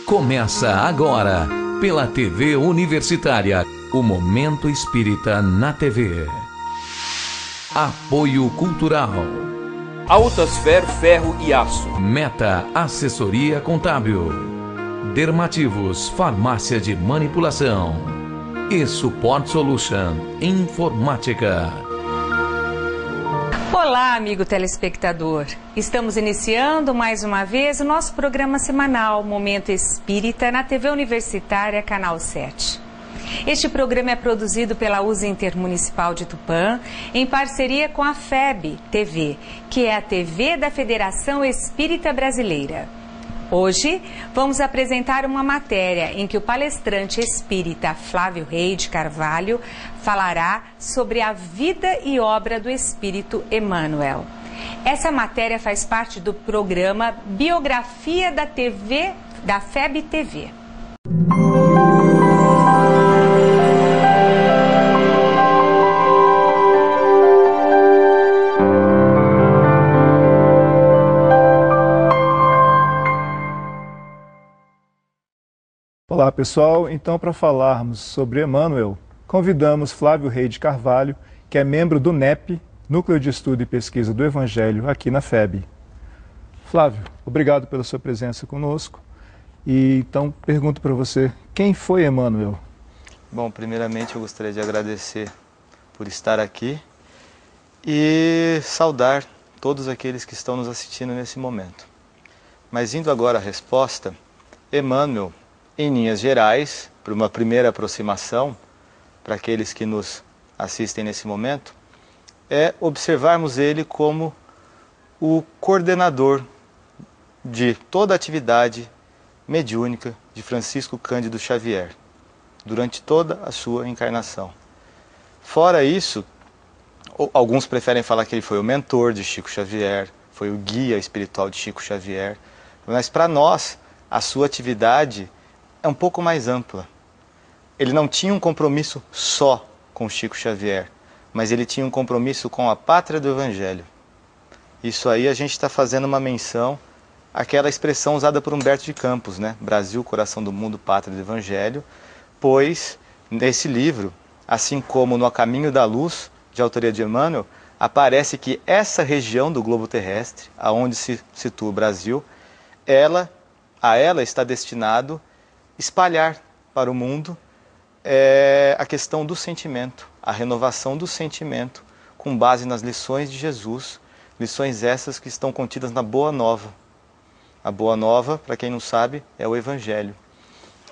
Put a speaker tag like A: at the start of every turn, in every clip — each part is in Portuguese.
A: Começa agora, pela TV Universitária, o Momento Espírita na TV. Apoio Cultural.
B: Altasfer Ferro e Aço.
A: Meta Assessoria Contábil. Dermativos Farmácia de Manipulação. E Support Solution Informática.
C: Olá, amigo telespectador. Estamos iniciando mais uma vez o nosso programa semanal Momento Espírita na TV Universitária, Canal 7. Este programa é produzido pela USA Intermunicipal de Tupã, em parceria com a FEB TV, que é a TV da Federação Espírita Brasileira. Hoje, vamos apresentar uma matéria em que o palestrante espírita Flávio Rei de Carvalho falará sobre a vida e obra do Espírito Emmanuel. Essa matéria faz parte do programa Biografia da TV, da FEB TV.
D: Olá pessoal, então para falarmos sobre Emmanuel, convidamos Flávio Rei de Carvalho, que é membro do NEP, Núcleo de Estudo e Pesquisa do Evangelho, aqui na FEB. Flávio, obrigado pela sua presença conosco. E então pergunto para você, quem foi Emmanuel?
E: Bom, primeiramente eu gostaria de agradecer por estar aqui e saudar todos aqueles que estão nos assistindo nesse momento. Mas indo agora à resposta, Emmanuel, em linhas gerais, para uma primeira aproximação, para aqueles que nos assistem nesse momento, é observarmos ele como o coordenador de toda a atividade mediúnica de Francisco Cândido Xavier, durante toda a sua encarnação. Fora isso, alguns preferem falar que ele foi o mentor de Chico Xavier, foi o guia espiritual de Chico Xavier, mas para nós, a sua atividade é um pouco mais ampla. Ele não tinha um compromisso só com Chico Xavier, mas ele tinha um compromisso com a pátria do Evangelho. Isso aí a gente está fazendo uma menção àquela expressão usada por Humberto de Campos, né? Brasil, coração do mundo, pátria do Evangelho, pois nesse livro, assim como no A Caminho da Luz, de autoria de Emmanuel, aparece que essa região do globo terrestre, aonde se situa o Brasil, a ela está destinado espalhar para o mundo a questão do sentimento, a renovação do sentimento, com base nas lições de Jesus, lições essas que estão contidas na Boa Nova. A Boa Nova, para quem não sabe, é o Evangelho.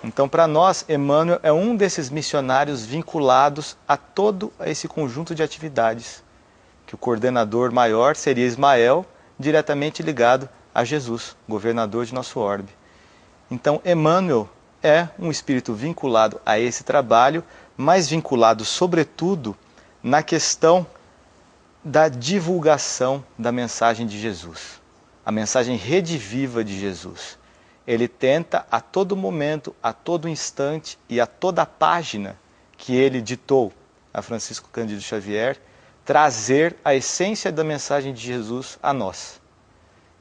E: Então, para nós, Emmanuel é um desses missionários vinculados a todo esse conjunto de atividades, que o coordenador maior seria Ismael, diretamente ligado a Jesus, governador de nosso orbe. Então, Emmanuel é um espírito vinculado a esse trabalho, mas vinculado, sobretudo, na questão da divulgação da mensagem de Jesus, a mensagem rediviva de Jesus. Ele tenta, a todo momento, a todo instante e a toda página que ele ditou a Francisco Cândido Xavier, trazer a essência da mensagem de Jesus a nós.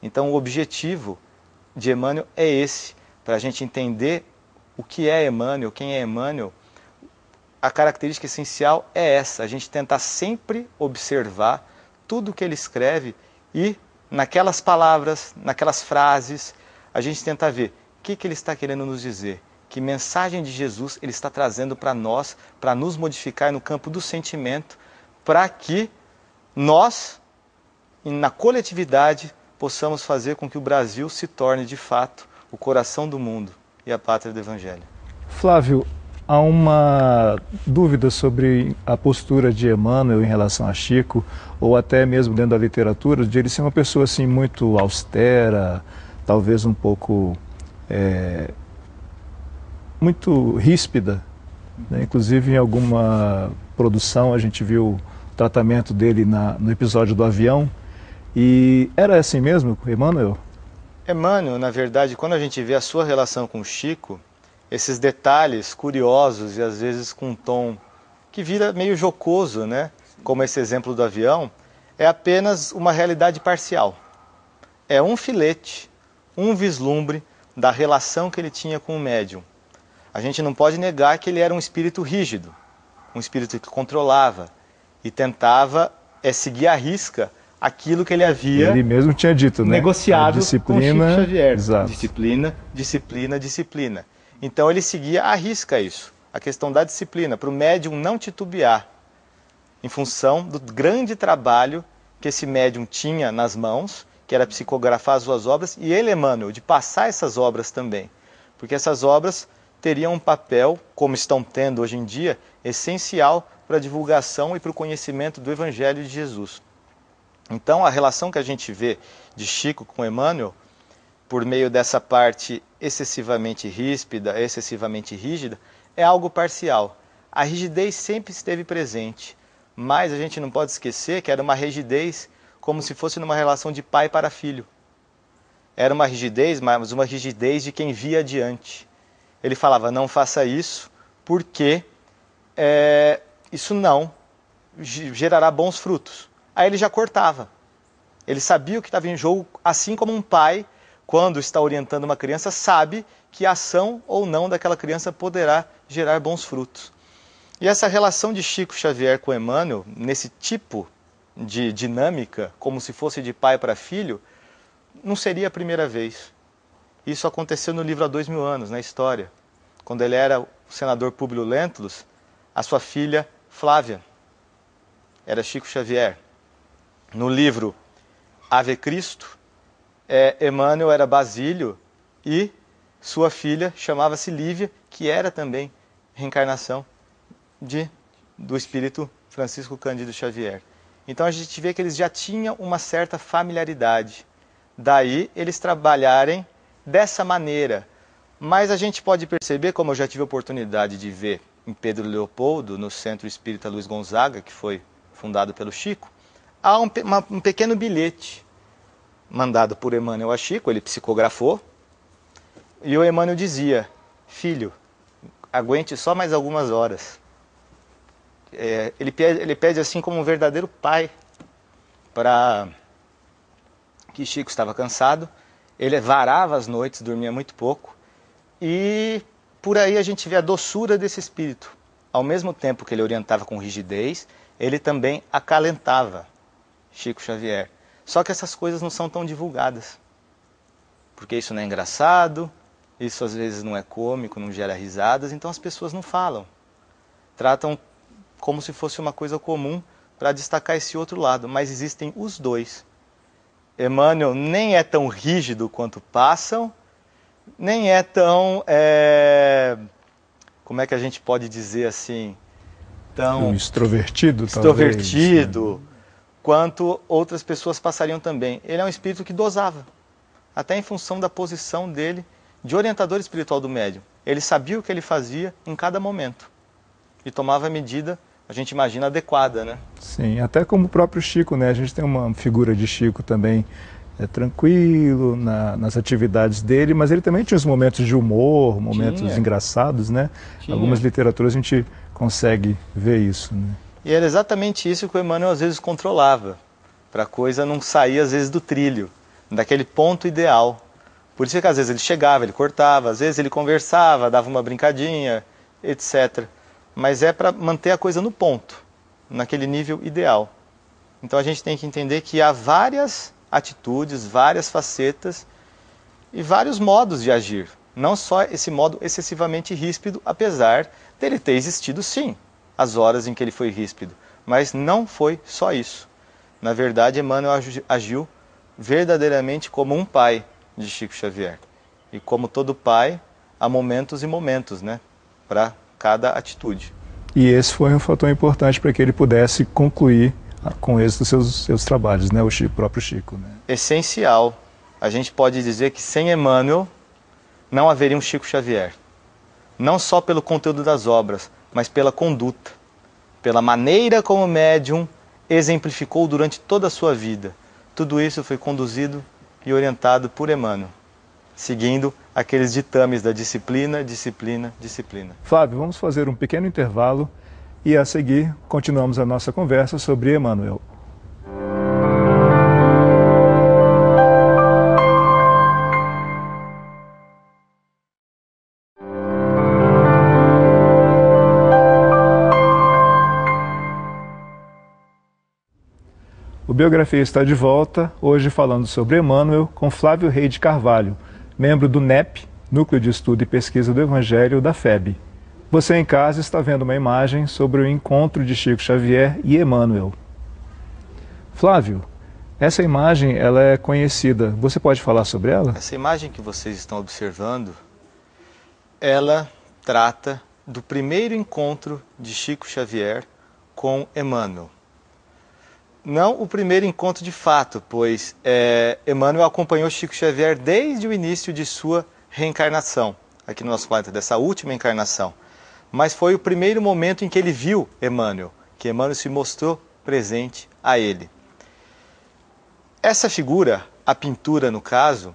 E: Então, o objetivo de Emmanuel é esse, para a gente entender o que é Emmanuel, quem é Emmanuel. A característica essencial é essa, a gente tentar sempre observar tudo o que ele escreve e naquelas palavras, naquelas frases, a gente tenta ver o que ele está querendo nos dizer, que mensagem de Jesus ele está trazendo para nós, para nos modificar no campo do sentimento, para que nós, na coletividade, possamos fazer com que o Brasil se torne de fato o coração do mundo e a pátria do Evangelho.
D: Flávio, há uma dúvida sobre a postura de Emmanuel em relação a Chico, ou até mesmo dentro da literatura, de ele ser uma pessoa assim muito austera, talvez um pouco muito ríspida, né? Inclusive em alguma produção a gente viu o tratamento dele no episódio do avião, e era assim mesmo, Emmanuel?
E: Emmanuel, na verdade, quando a gente vê a sua relação com Chico, esses detalhes curiosos e às vezes com um tom que vira meio jocoso, né? Como esse exemplo do avião, é apenas uma realidade parcial. é um filete, um vislumbre da relação que ele tinha com o médium. A gente não pode negar que ele era um espírito rígido, um espírito que controlava e tentava seguir à risca aquilo que ele havia
D: Ele mesmo tinha dito, né?
E: negociado com Chico Xavier.
D: Exato.
E: Disciplina, disciplina, disciplina. Então ele seguia à risca isso, a questão da disciplina, para o médium não titubear, em função do grande trabalho que esse médium tinha nas mãos, que era psicografar as suas obras, e ele, Emmanuel, de passar essas obras também. Porque essas obras teriam um papel, como estão tendo hoje em dia, essencial para a divulgação e para o conhecimento do Evangelho de Jesus. Então, a relação que a gente vê de Chico com Emmanuel, por meio dessa parte excessivamente ríspida, excessivamente rígida, é algo parcial. A rigidez sempre esteve presente, mas a gente não pode esquecer que era uma rigidez como se fosse numa relação de pai para filho. Era uma rigidez, mas uma rigidez de quem via adiante. Ele falava, não faça isso, porque isso não gerará bons frutos. Aí ele já cortava. Ele sabia o que estava em jogo, assim como um pai, quando está orientando uma criança, sabe que a ação ou não daquela criança poderá gerar bons frutos. E essa relação de Chico Xavier com Emmanuel, nesse tipo de dinâmica, como se fosse de pai para filho, não seria a primeira vez. Isso aconteceu no livro há 2000 anos, na história. Quando ele era o senador Públio Lentulus, a sua filha Flávia era Chico Xavier. No livro Ave Cristo, Emmanuel era Basílio e sua filha chamava-se Lívia, que era também reencarnação do espírito Francisco Cândido Xavier. Então a gente vê que eles já tinham uma certa familiaridade. Daí eles trabalharem dessa maneira. Mas a gente pode perceber, como eu já tive a oportunidade de ver em Pedro Leopoldo, no Centro Espírita Luiz Gonzaga, que foi fundado pelo Chico, há um pequeno bilhete mandado por Emmanuel a Chico, ele psicografou, e o Emmanuel dizia, filho, aguente só mais algumas horas. Ele pede assim como um verdadeiro pai, para que Chico estava cansado, ele varava as noites, dormia muito pouco, e por aí a gente vê a doçura desse espírito. Ao mesmo tempo que ele orientava com rigidez, ele também acalentava Chico Xavier. Só que essas coisas não são tão divulgadas, porque isso não é engraçado, isso às vezes não é cômico, não gera risadas, então as pessoas não falam. Tratam como se fosse uma coisa comum para destacar esse outro lado, mas existem os dois. Emmanuel nem é tão rígido quanto passam, nem é tão, como é que a gente pode dizer assim, tão
D: extrovertido,
E: talvez, quanto outras pessoas passariam também. Ele é um espírito que dosava, até em função da posição dele de orientador espiritual do médium. Ele sabia o que ele fazia em cada momento e tomava a medida, a gente imagina, adequada, né?
D: Sim, até como o próprio Chico, né? A gente tem uma figura de Chico também tranquilo nas atividades dele, mas ele também tinha os momentos de humor, momentos engraçados, né? Algumas literaturas a gente consegue ver isso, né?
E: E era exatamente isso que o Emmanuel às vezes controlava, para a coisa não sair às vezes do trilho, daquele ponto ideal. Por isso que às vezes ele chegava, ele cortava, às vezes ele conversava, dava uma brincadinha, etc. Mas é para manter a coisa no ponto, naquele nível ideal. Então a gente tem que entender que há várias atitudes, várias facetas e vários modos de agir. Não só esse modo excessivamente ríspido, apesar dele ter existido sim, as horas em que ele foi ríspido. Mas não foi só isso. Na verdade, Emmanuel agiu verdadeiramente como um pai de Chico Xavier. E como todo pai, há momentos e momentos, né, para cada atitude.
D: E esse foi um fator importante para que ele pudesse concluir com êxito seus trabalhos, né, o próprio Chico, né?
E: Essencial. A gente pode dizer que sem Emmanuel não haveria um Chico Xavier. Não só pelo conteúdo das obras, mas pela conduta, pela maneira como o médium exemplificou durante toda a sua vida. Tudo isso foi conduzido e orientado por Emmanuel, seguindo aqueles ditames da disciplina, disciplina, disciplina.
D: Flávio, vamos fazer um pequeno intervalo e a seguir continuamos a nossa conversa sobre Emmanuel. Biografia está de volta, hoje falando sobre Emmanuel, com Flávio Rey de Carvalho, membro do NEP, Núcleo de Estudo e Pesquisa do Evangelho da FEB. Você em casa está vendo uma imagem sobre o encontro de Chico Xavier e Emmanuel. Flávio, essa imagem ela é conhecida, você pode falar sobre ela?
E: Essa imagem que vocês estão observando, ela trata do primeiro encontro de Chico Xavier com Emmanuel. Não o primeiro encontro de fato, pois Emmanuel acompanhou Chico Xavier desde o início de sua reencarnação, aqui no nosso planeta, dessa última encarnação. Mas foi o primeiro momento em que ele viu Emmanuel, que Emmanuel se mostrou presente a ele. Essa figura, a pintura no caso,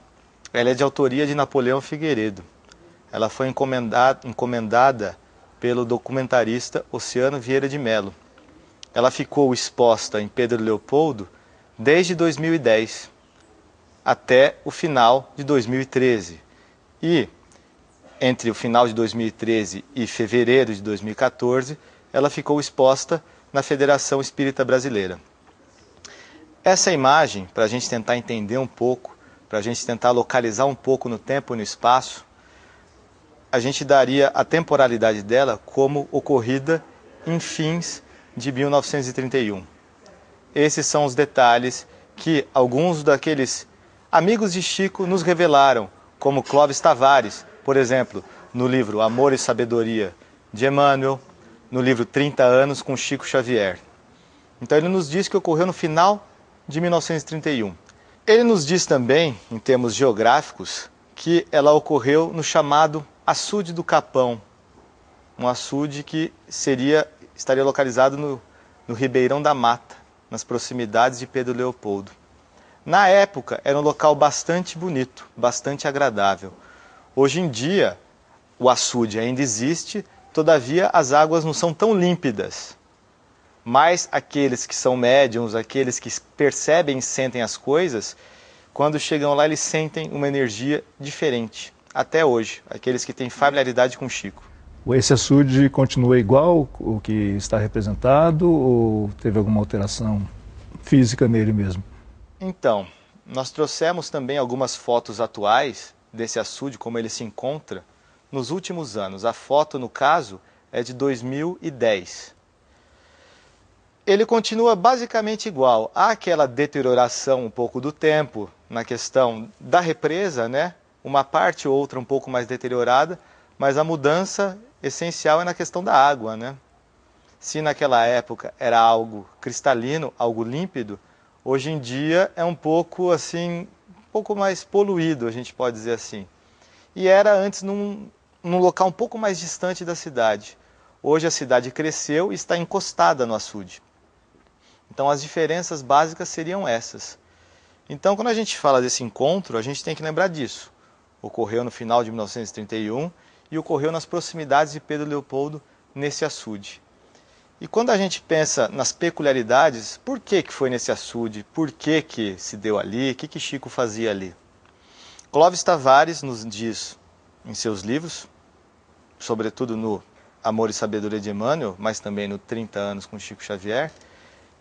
E: ela é de autoria de Napoleão Figueiredo. Ela foi encomendada pelo documentarista Oceano Vieira de Mello. Ela ficou exposta em Pedro Leopoldo desde 2010 até o final de 2013. E entre o final de 2013 e fevereiro de 2014, ela ficou exposta na Federação Espírita Brasileira. Essa imagem, para a gente tentar entender um pouco, para a gente tentar localizar um pouco no tempo e no espaço, a gente daria a temporalidade dela como ocorrida em fins de 1931. Esses são os detalhes que alguns daqueles amigos de Chico nos revelaram, como Clóvis Tavares, por exemplo, no livro Amor e Sabedoria de Emmanuel, no livro 30 anos com Chico Xavier. Então ele nos diz que ocorreu no final de 1931. Ele nos diz também, em termos geográficos, que ela ocorreu no chamado Açude do Capão, um açude que estaria localizado no Ribeirão da Mata, nas proximidades de Pedro Leopoldo. Na época, era um local bastante bonito, bastante agradável. Hoje em dia, o açude ainda existe, todavia as águas não são tão límpidas. Mas aqueles que são médiums, aqueles que percebem e sentem as coisas, quando chegam lá eles sentem uma energia diferente. Até hoje, aqueles que têm familiaridade com Chico.
D: Esse açude continua igual o que está representado ou teve alguma alteração física nele mesmo?
E: Então, nós trouxemos também algumas fotos atuais desse açude, como ele se encontra nos últimos anos. A foto, no caso, é de 2010. Ele continua basicamente igual. Há aquela deterioração um pouco do tempo na questão da represa, né? Uma parte ou outra um pouco mais deteriorada, mas a mudança essencial é na questão da água, né? Se naquela época era algo cristalino, algo límpido, hoje em dia é um pouco assim, um pouco mais poluído, a gente pode dizer assim. E era antes num local um pouco mais distante da cidade. Hoje a cidade cresceu e está encostada no açude. Então as diferenças básicas seriam essas. Então quando a gente fala desse encontro, a gente tem que lembrar disso. Ocorreu no final de 1931 e ocorreu nas proximidades de Pedro Leopoldo, nesse açude. E quando a gente pensa nas peculiaridades, por que foi nesse açude? Por que se deu ali? O que Chico fazia ali? Clóvis Tavares nos diz em seus livros, sobretudo no Amor e Sabedoria de Emmanuel, mas também no 30 anos com Chico Xavier,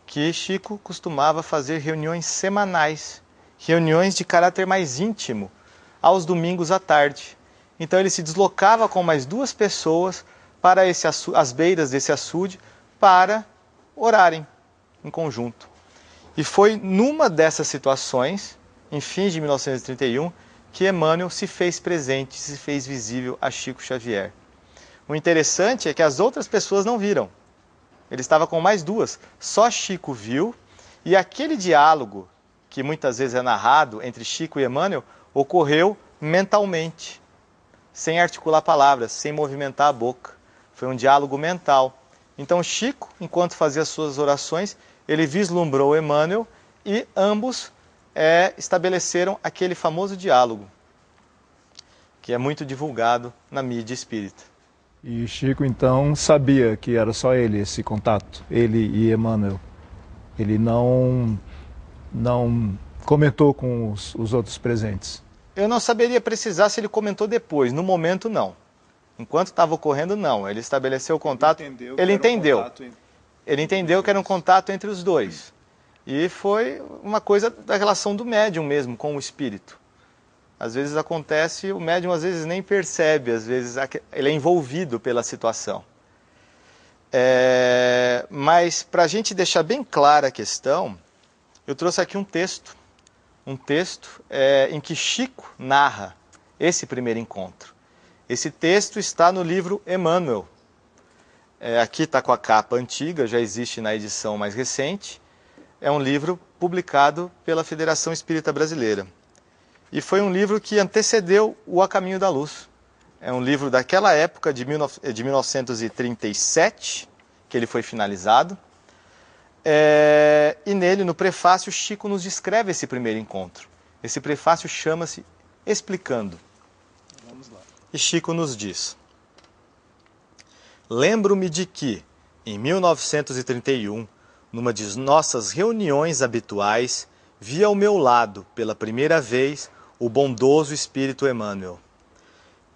E: que Chico costumava fazer reuniões semanais, reuniões de caráter mais íntimo, aos domingos à tarde. Então ele se deslocava com mais 2 pessoas para as beiras desse açude para orarem em conjunto. E foi numa dessas situações, em fins de 1931, que Emmanuel se fez presente, se fez visível a Chico Xavier. O interessante é que as outras pessoas não viram. Ele estava com mais 2, só Chico viu, e aquele diálogo, que muitas vezes é narrado entre Chico e Emmanuel, ocorreu mentalmente, sem articular palavras, sem movimentar a boca. Foi um diálogo mental. Então Chico, enquanto fazia suas orações, ele vislumbrou Emmanuel e ambos estabeleceram aquele famoso diálogo, que é muito divulgado na mídia espírita.
D: E Chico então sabia que era só ele esse contato, ele e Emmanuel. Ele não comentou com os outros presentes.
E: Eu não saberia precisar se ele comentou depois, no momento não. Enquanto estava ocorrendo, não. Ele estabeleceu o contato. Ele entendeu que era um contato entre os dois. E foi uma coisa da relação do médium mesmo com o espírito. Às vezes acontece, o médium às vezes nem percebe, às vezes ele é envolvido pela situação. Mas para a gente deixar bem clara a questão, eu trouxe aqui um texto em que Chico narra esse primeiro encontro. Esse texto está no livro Emmanuel. Aqui está com a capa antiga, já existe na edição mais recente. É um livro publicado pela Federação Espírita Brasileira. E foi um livro que antecedeu o A Caminho da Luz. É um livro daquela época, de 1937, que ele foi finalizado. E nele, no prefácio, Chico nos descreve esse primeiro encontro. Esse prefácio chama-se Explicando. Vamos lá. E Chico nos diz: lembro-me de que, em 1931, numa de nossas reuniões habituais, vi ao meu lado, pela primeira vez, o bondoso Espírito Emmanuel.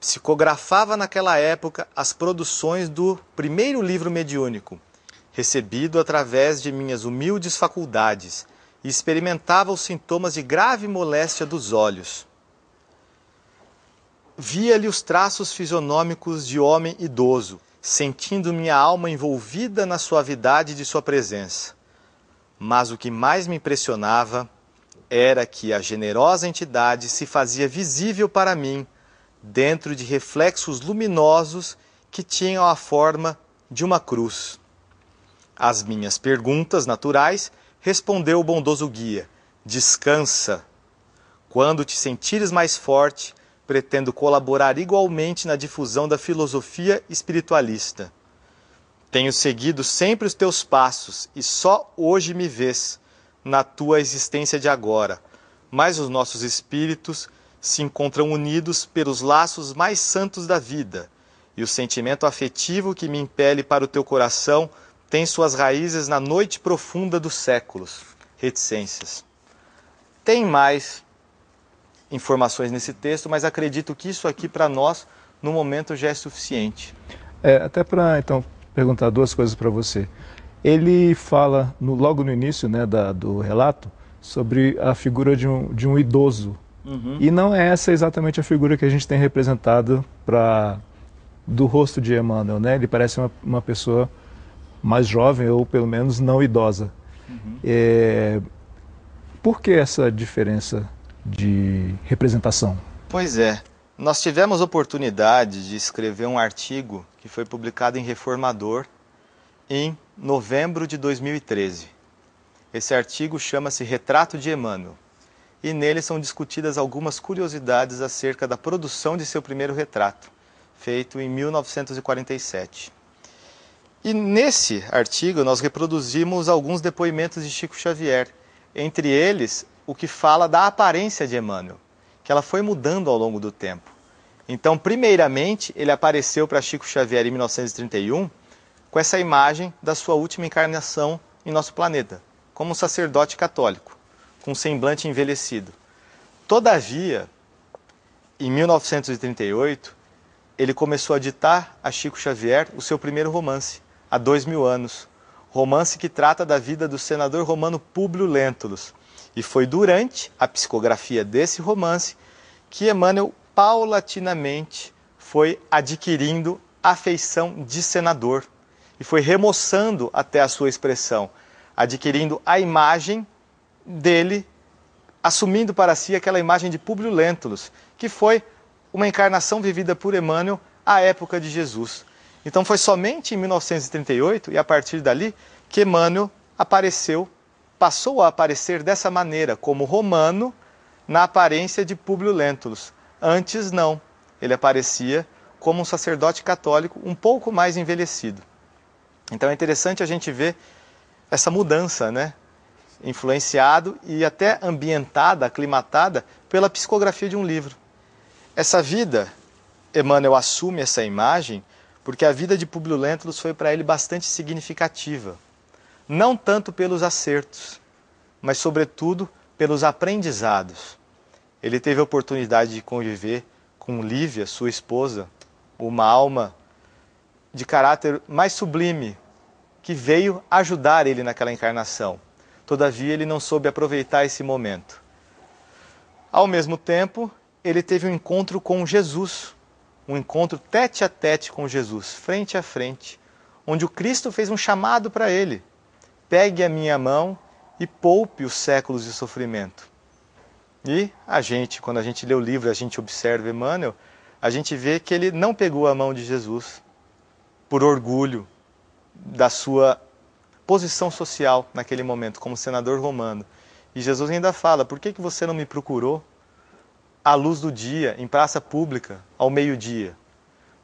E: Psicografava naquela época as produções do primeiro livro mediúnico, recebido através de minhas humildes faculdades, e experimentava os sintomas de grave moléstia dos olhos. Via-lhe os traços fisionômicos de homem idoso, sentindo minha alma envolvida na suavidade de sua presença. Mas o que mais me impressionava era que a generosa entidade se fazia visível para mim dentro de reflexos luminosos que tinham a forma de uma cruz. Às minhas perguntas naturais, respondeu o bondoso guia: descansa. Quando te sentires mais forte, pretendo colaborar igualmente na difusão da filosofia espiritualista. Tenho seguido sempre os teus passos e só hoje me vês na tua existência de agora, mas os nossos espíritos se encontram unidos pelos laços mais santos da vida, e o sentimento afetivo que me impele para o teu coração tem suas raízes na noite profunda dos séculos. Reticências. Tem mais informações nesse texto, mas acredito que isso aqui para nós, no momento, já é suficiente.
D: Até para, então, perguntar duas coisas para você. Ele fala, logo no início, né, do relato, sobre a figura de um idoso. Uhum. E não é essa exatamente a figura que a gente tem representado do rosto de Emmanuel, né? Ele parece uma pessoa mais jovem, ou pelo menos não idosa. Uhum. Por que essa diferença de representação?
E: Pois é. Nós tivemos oportunidade de escrever um artigo que foi publicado em Reformador em novembro de 2013. Esse artigo chama-se Retrato de Emmanuel. E nele são discutidas algumas curiosidades acerca da produção de seu primeiro retrato, feito em 1947. E nesse artigo nós reproduzimos alguns depoimentos de Chico Xavier, entre eles o que fala da aparência de Emmanuel, que ela foi mudando ao longo do tempo. Então, primeiramente, ele apareceu para Chico Xavier em 1931 com essa imagem da sua última encarnação em nosso planeta, como um sacerdote católico, com um semblante envelhecido. Todavia, em 1938, ele começou a ditar a Chico Xavier o seu primeiro romance, há 2000 anos. Romance que trata da vida do senador romano Públio Lentulus. E foi durante a psicografia desse romance que Emmanuel paulatinamente foi adquirindo a feição de senador e foi remoçando até a sua expressão, adquirindo a imagem dele, assumindo para si aquela imagem de Públio Lentulus, que foi uma encarnação vivida por Emmanuel à época de Jesus. Então foi somente em 1938, e a partir dali, que Emmanuel passou a aparecer dessa maneira, como romano, na aparência de Públio Lentulus. Antes não, ele aparecia como um sacerdote católico um pouco mais envelhecido. Então é interessante a gente ver essa mudança, né? Influenciado e até ambientada, aclimatada pela psicografia de um livro. Essa vida, Emmanuel assume essa imagem porque a vida de Públio Lentulus foi para ele bastante significativa. Não tanto pelos acertos, mas sobretudo pelos aprendizados. Ele teve a oportunidade de conviver com Lívia, sua esposa, uma alma de caráter mais sublime, que veio ajudar ele naquela encarnação. Todavia, ele não soube aproveitar esse momento. Ao mesmo tempo, ele teve um encontro com Jesus, um encontro tete a tete com Jesus, frente a frente, onde o Cristo fez um chamado para ele: pegue a minha mão e poupe os séculos de sofrimento. E a gente, quando a gente lê o livro, a gente observa Emmanuel, a gente vê que ele não pegou a mão de Jesus por orgulho da sua posição social naquele momento, como senador romano. E Jesus ainda fala: por que você não me procurou à luz do dia, em praça pública, ao meio-dia?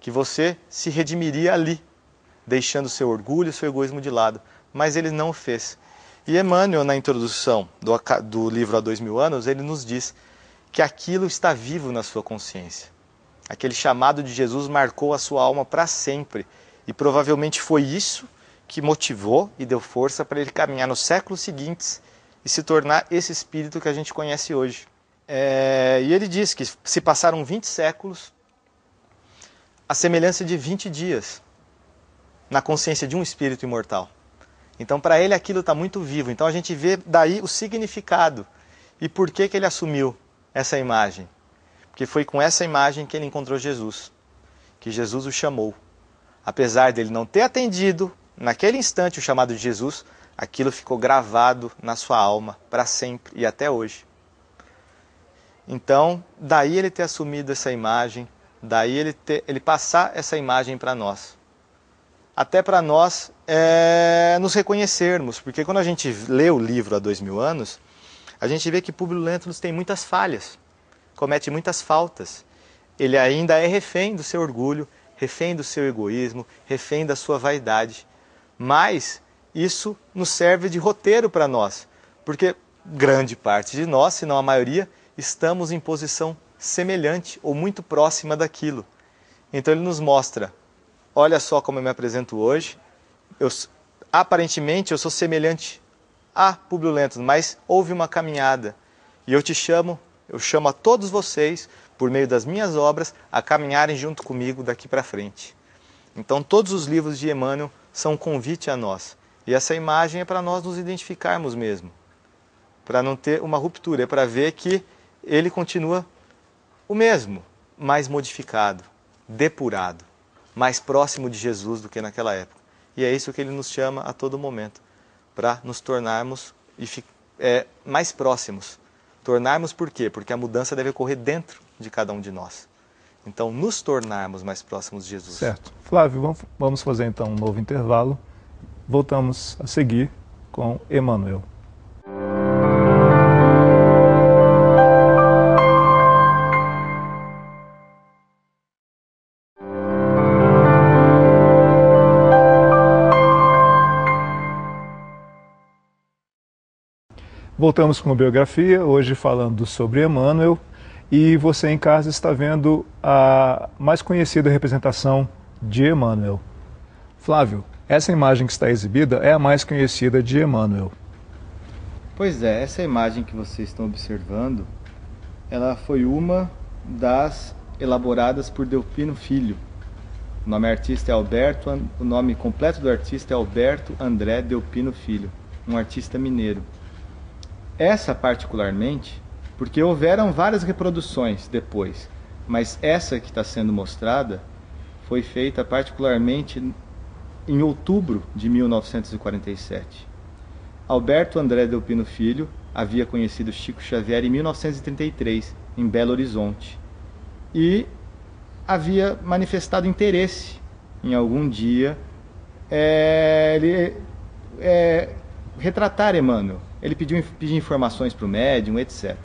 E: Que você se redimiria ali, deixando seu orgulho, seu egoísmo de lado. Mas ele não o fez. E Emmanuel, na introdução do livro Há 2000 anos, ele nos diz que aquilo está vivo na sua consciência. Aquele chamado de Jesus marcou a sua alma para sempre. E provavelmente foi isso que motivou e deu força para ele caminhar nos séculos seguintes e se tornar esse espírito que a gente conhece hoje. E ele diz que se passaram 20 séculos, a semelhança de 20 dias na consciência de um espírito imortal. Então, para ele, aquilo está muito vivo. Então, a gente vê daí o significado. E por que ele assumiu essa imagem? Porque foi com essa imagem que ele encontrou Jesus, que Jesus o chamou. Apesar dele não ter atendido, naquele instante, o chamado de Jesus, aquilo ficou gravado na sua alma para sempre e até hoje. Então, daí ele ter assumido essa imagem, daí ele passar essa imagem para nós. Até para nós nos reconhecermos, porque quando a gente lê o livro Há 2000 anos, a gente vê que Públio Lentulus tem muitas falhas, comete muitas faltas. Ele ainda é refém do seu orgulho, refém do seu egoísmo, refém da sua vaidade. Mas isso nos serve de roteiro para nós, porque grande parte de nós, se não a maioria, estamos em posição semelhante ou muito próxima daquilo. Então ele nos mostra: olha só como eu me apresento hoje, aparentemente eu sou semelhante a Públio Lentulus, mas houve uma caminhada. E eu chamo a todos vocês, por meio das minhas obras, a caminharem junto comigo daqui para frente. Então todos os livros de Emmanuel são um convite a nós. E essa imagem é para nós nos identificarmos mesmo, para não ter uma ruptura, é para ver que ele continua o mesmo, mais modificado, depurado, mais próximo de Jesus do que naquela época. E é isso que ele nos chama a todo momento, para nos tornarmos mais próximos. Tornarmos por quê? Porque a mudança deve ocorrer dentro de cada um de nós. Então, nos tornarmos mais próximos de Jesus.
D: Certo. Flávio, vamos fazer então um novo intervalo. Voltamos a seguir com Emmanuel. Voltamos com a biografia, hoje falando sobre Emmanuel, e você em casa está vendo a mais conhecida representação de Emmanuel. Flávio, essa imagem que está exibida é a mais conhecida de Emmanuel.
E: Pois é, essa imagem que vocês estão observando, ela foi uma das elaboradas por Delpino Filho. O nome completo do artista é Alberto André Delpino Filho, um artista mineiro. Essa particularmente, porque houveram várias reproduções depois, mas essa que está sendo mostrada foi feita particularmente em outubro de 1947. Alberto André Delpino Filho havia conhecido Chico Xavier em 1933, em Belo Horizonte, e havia manifestado interesse em algum dia retratar Emmanuel. Ele pediu informações para o médium, etc.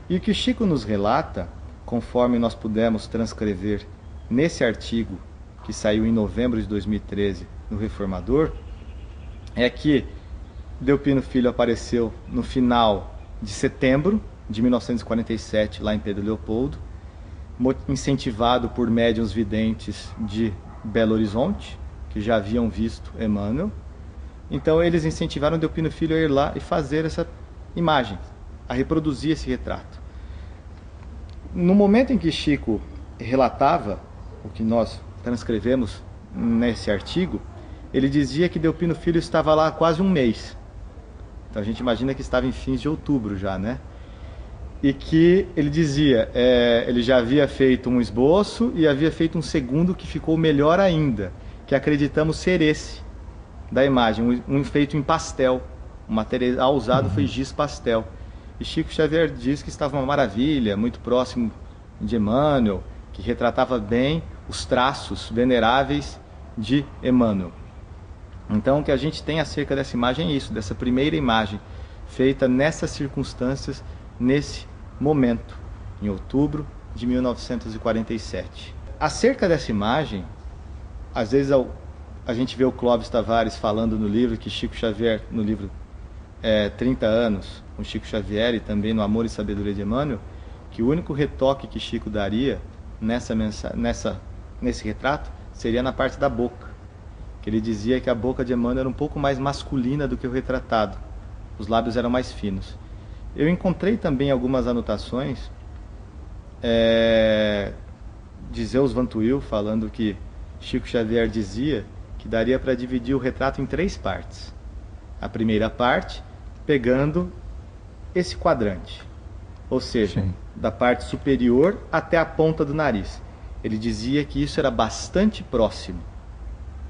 E: E o que o Chico nos relata, conforme nós pudemos transcrever nesse artigo que saiu em novembro de 2013 no Reformador, é que Delpino Filho apareceu no final de setembro de 1947, lá em Pedro Leopoldo, incentivado por médiuns videntes de Belo Horizonte, que já haviam visto Emmanuel. Então eles incentivaram Delpino Filho a ir lá e fazer essa imagem, a reproduzir esse retrato. No momento em que Chico relatava o que nós transcrevemos nesse artigo, ele dizia que Delpino Filho estava lá há quase um mês. Então a gente imagina que estava em fins de outubro já, né? E que ele dizia, ele já havia feito um esboço e havia feito um segundo que ficou melhor ainda, que acreditamos ser esse, da imagem, um feito em pastel. O material usado foi giz pastel. E Chico Xavier diz que estava uma maravilha, muito próximo de Emmanuel, que retratava bem os traços veneráveis de Emmanuel. Então o que a gente tem acerca dessa imagem é isso, dessa primeira imagem, feita nessas circunstâncias, nesse momento, em outubro de 1947. Acerca dessa imagem, às vezes a gente vê o Clóvis Tavares falando no livro que Chico Xavier, no livro 30 anos, com Chico Xavier, e também no Amor e Sabedoria de Emmanuel, que o único retoque que Chico daria nesse retrato seria na parte da boca, que ele dizia que a boca de Emmanuel era um pouco mais masculina do que o retratado, os lábios eram mais finos. Eu encontrei também algumas anotações de Zeus Van Tuyl, falando que Chico Xavier dizia que daria para dividir o retrato em 3 partes. A primeira parte, pegando esse quadrante, ou seja, sim, da parte superior até a ponta do nariz. Ele dizia que isso era bastante próximo,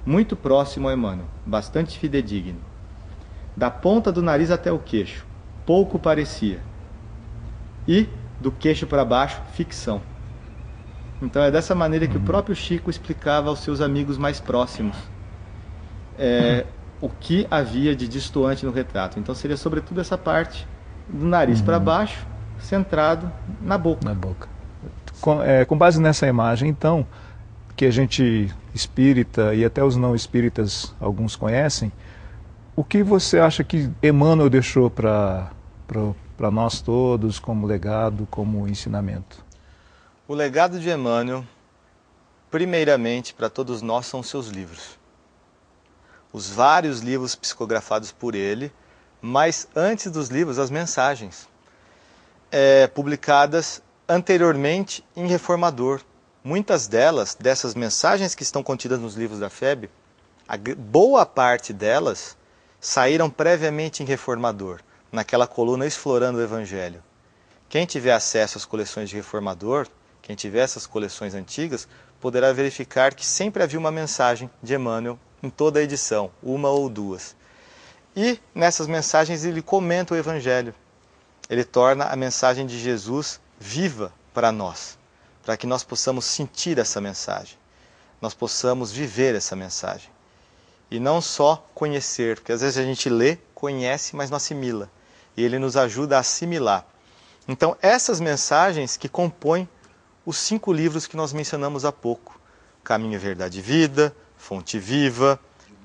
E: muito próximo ao Emmanuel, bastante fidedigno. Da ponta do nariz até o queixo, pouco parecia. E do queixo para baixo, ficção. Então é dessa maneira que o próprio Chico explicava aos seus amigos mais próximos o que havia de destoante no retrato. Então seria sobretudo essa parte do nariz para baixo, centrado na boca.
D: Na boca. Com base nessa imagem, então, que a gente espírita e até os não espíritas, alguns conhecem, o que você acha que Emmanuel deixou para nós todos como legado, como ensinamento?
E: O legado de Emmanuel, primeiramente para todos nós, são seus livros. Os vários livros psicografados por ele, mas antes dos livros, as mensagens publicadas anteriormente em Reformador. Muitas dessas mensagens que estão contidas nos livros da FEB, a boa parte delas saíram previamente em Reformador, naquela coluna Explorando o Evangelho. Quem tiver acesso às coleções de Reformador, quem tiver essas coleções antigas, poderá verificar que sempre havia uma mensagem de Emmanuel em toda a edição, uma ou duas. E nessas mensagens ele comenta o Evangelho. Ele torna a mensagem de Jesus viva para nós, para que nós possamos sentir essa mensagem, nós possamos viver essa mensagem. E não só conhecer, porque às vezes a gente lê, conhece, mas não assimila. E ele nos ajuda a assimilar. Então essas mensagens que compõem os 5 livros que nós mencionamos há pouco. Caminho, Verdade e Vida, Fonte Viva,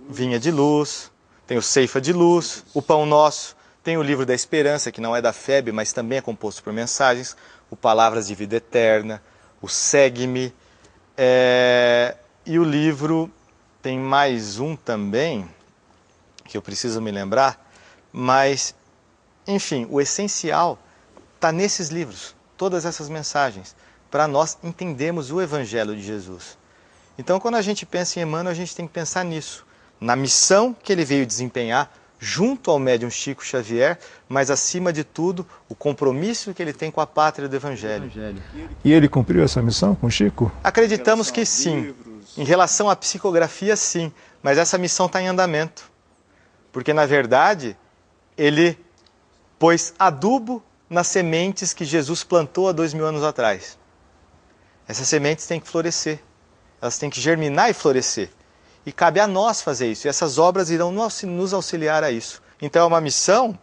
E: Vinha de Luz, tem o Ceifa de Luz, o Pão Nosso, tem o Livro da Esperança, que não é da FEB, mas também é composto por mensagens, o Palavras de Vida Eterna, o Segue-me, e o livro tem mais um também, que eu preciso me lembrar, mas, enfim, o essencial está nesses livros, todas essas mensagens, para nós entendermos o Evangelho de Jesus. Então, quando a gente pensa em Emmanuel, a gente tem que pensar nisso, na missão que ele veio desempenhar junto ao médium Chico Xavier, mas, acima de tudo, o compromisso que ele tem com a pátria do Evangelho.
D: E ele cumpriu essa missão com Chico?
E: Acreditamos que sim. Em relação à psicografia, sim. Mas essa missão está em andamento. Porque, na verdade, ele pôs adubo nas sementes que Jesus plantou há 2000 anos atrás. Essas sementes têm que florescer. Elas têm que germinar e florescer. E cabe a nós fazer isso. E essas obras irão nos auxiliar a isso. Então é uma missão,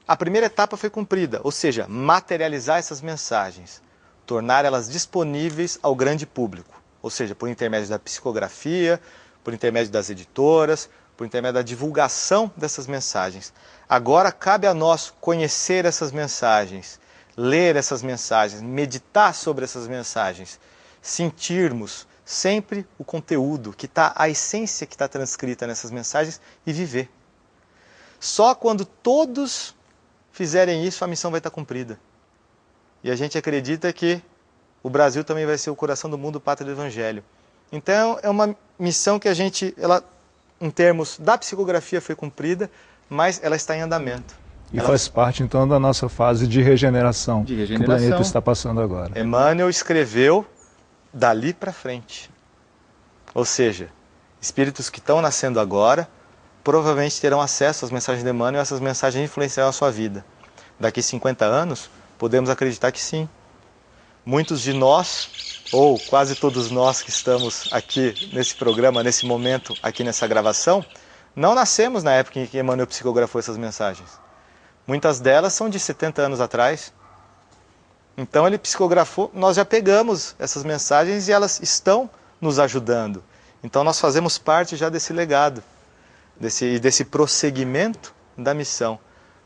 E: a primeira etapa foi cumprida. Ou seja, materializar essas mensagens. Tornar elas disponíveis ao grande público. Ou seja, por intermédio da psicografia, por intermédio das editoras, por intermédio da divulgação dessas mensagens. Agora cabe a nós conhecer essas mensagens, ler essas mensagens, meditar sobre essas mensagens, sentirmos sempre o conteúdo, a essência que está transcrita nessas mensagens e viver. Só quando todos fizerem isso, a missão vai estar cumprida. E a gente acredita que o Brasil também vai ser o coração do mundo, pátria do Evangelho. Então é uma missão que ela, em termos da psicografia, foi cumprida, mas ela está em andamento.
D: E faz parte, então, da nossa fase de regeneração,
E: que
D: o planeta está passando agora.
E: Emmanuel escreveu dali para frente. Ou seja, espíritos que estão nascendo agora provavelmente terão acesso às mensagens de Emmanuel e essas mensagens influenciarão a sua vida. Daqui 50 anos, podemos acreditar que sim. Muitos de nós, ou quase todos nós que estamos aqui nesse programa, nesse momento, aqui nessa gravação, não nascemos na época em que Emmanuel psicografou essas mensagens. Muitas delas são de 70 anos atrás. Então ele psicografou, nós já pegamos essas mensagens e elas estão nos ajudando. Então nós fazemos parte já desse legado, desse prosseguimento da missão.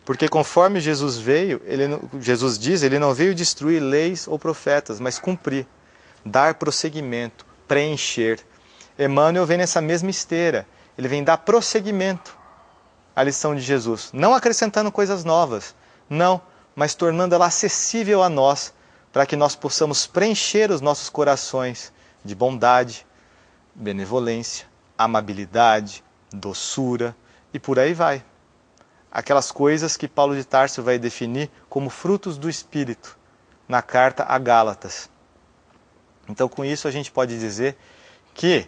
E: Porque conforme Jesus veio, Jesus diz, ele não veio destruir leis ou profetas, mas cumprir, dar prosseguimento, preencher. Emmanuel vem nessa mesma esteira, ele vem dar prosseguimento à lição de Jesus, não acrescentando coisas novas, não, mas tornando ela acessível a nós, para que nós possamos preencher os nossos corações de bondade, benevolência, amabilidade, doçura e por aí vai. Aquelas coisas que Paulo de Tarso vai definir como frutos do Espírito na carta a Gálatas. Então, com isso, a gente pode dizer que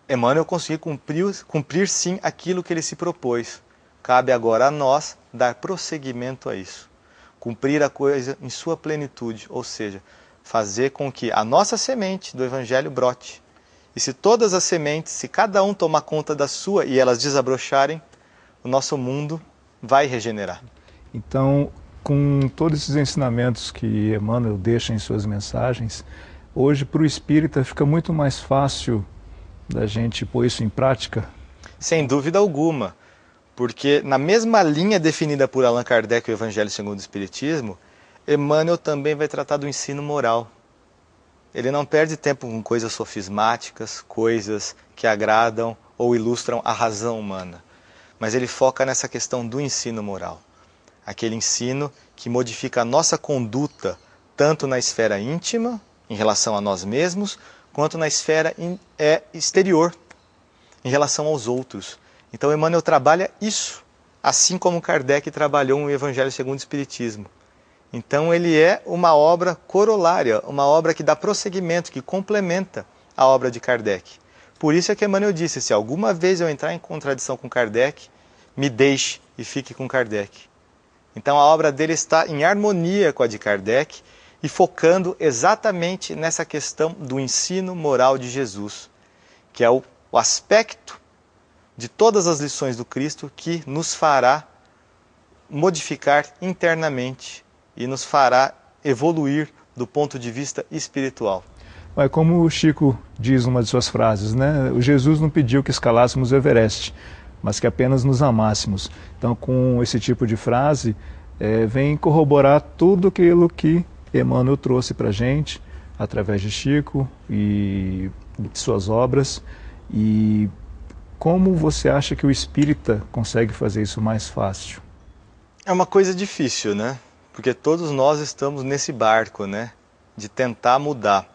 E: Emmanuel conseguiu cumprir sim aquilo que ele se propôs. Cabe agora a nós dar prosseguimento a isso. Cumprir a coisa em sua plenitude, ou seja, fazer com que a nossa semente do Evangelho brote. E se todas as sementes, se cada um tomar conta da sua e elas desabrocharem, o nosso mundo vai regenerar.
D: Então, com todos esses ensinamentos que Emmanuel deixa em suas mensagens, hoje para o espírita fica muito mais fácil da gente pôr isso em prática?
E: Sem dúvida alguma, porque na mesma linha definida por Allan Kardec, o Evangelho segundo o Espiritismo, Emmanuel também vai tratar do ensino moral. Ele não perde tempo com coisas sofismáticas, coisas que agradam ou ilustram a razão humana, mas ele foca nessa questão do ensino moral. Aquele ensino que modifica a nossa conduta, tanto na esfera íntima, em relação a nós mesmos, quanto na esfera exterior, em relação aos outros. Então Emmanuel trabalha isso, assim como Kardec trabalhou no Evangelho segundo o Espiritismo. Então ele é uma obra corolária, uma obra que dá prosseguimento, que complementa a obra de Kardec. Por isso é que Emmanuel disse, se alguma vez eu entrar em contradição com Kardec, me deixe e fique com Kardec. Então a obra dele está em harmonia com a de Kardec e focando exatamente nessa questão do ensino moral de Jesus, que é o aspecto de todas as lições do Cristo que nos fará modificar internamente e nos fará evoluir do ponto de vista espiritual.
D: Mas como o Chico diz numa de suas frases, né? O Jesus não pediu que escalássemos o Everest, mas que apenas nos amássemos. Então, com esse tipo de frase, vem corroborar tudo aquilo que Emmanuel trouxe para a gente, através de Chico e de suas obras. E como você acha que o espírita consegue fazer isso mais fácil?
E: É uma coisa difícil, né? Porque todos nós estamos nesse barco, né? De tentar mudar.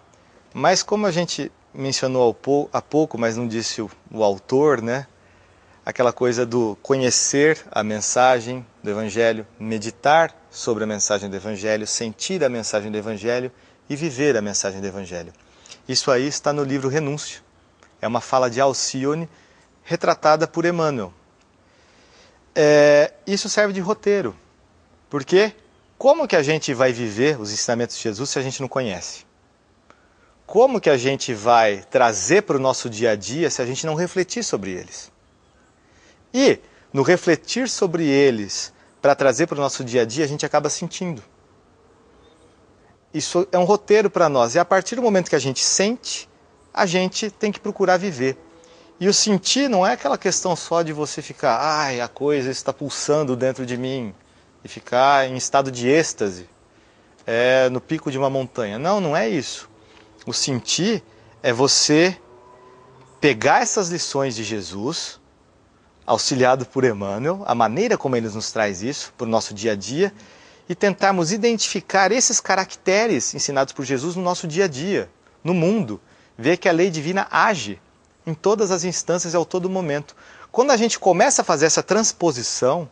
E: Mas como a gente mencionou há pouco, mas não disse o autor, né? Aquela coisa do conhecer a mensagem do Evangelho, meditar sobre a mensagem do Evangelho, sentir a mensagem do Evangelho e viver a mensagem do Evangelho. Isso aí está no livro Renúncio. É uma fala de Alcione retratada por Emmanuel. Isso serve de roteiro. Porque como que a gente vai viver os ensinamentos de Jesus se a gente não conhece? Como que a gente vai trazer para o nosso dia a dia se a gente não refletir sobre eles? E, no refletir sobre eles, para trazer para o nosso dia a dia, a gente acaba sentindo. Isso é um roteiro para nós. E a partir do momento que a gente sente, a gente tem que procurar viver. E o sentir não é aquela questão só de você ficar, a coisa está pulsando dentro de mim, e ficar em estado de êxtase, no pico de uma montanha. Não, não é isso. O sentir é você pegar essas lições de Jesus, auxiliado por Emmanuel, a maneira como ele nos traz isso para o nosso dia a dia, e tentarmos identificar esses caracteres ensinados por Jesus no nosso dia a dia, no mundo, ver que a lei divina age em todas as instâncias e a todo momento. Quando a gente começa a fazer essa transposição,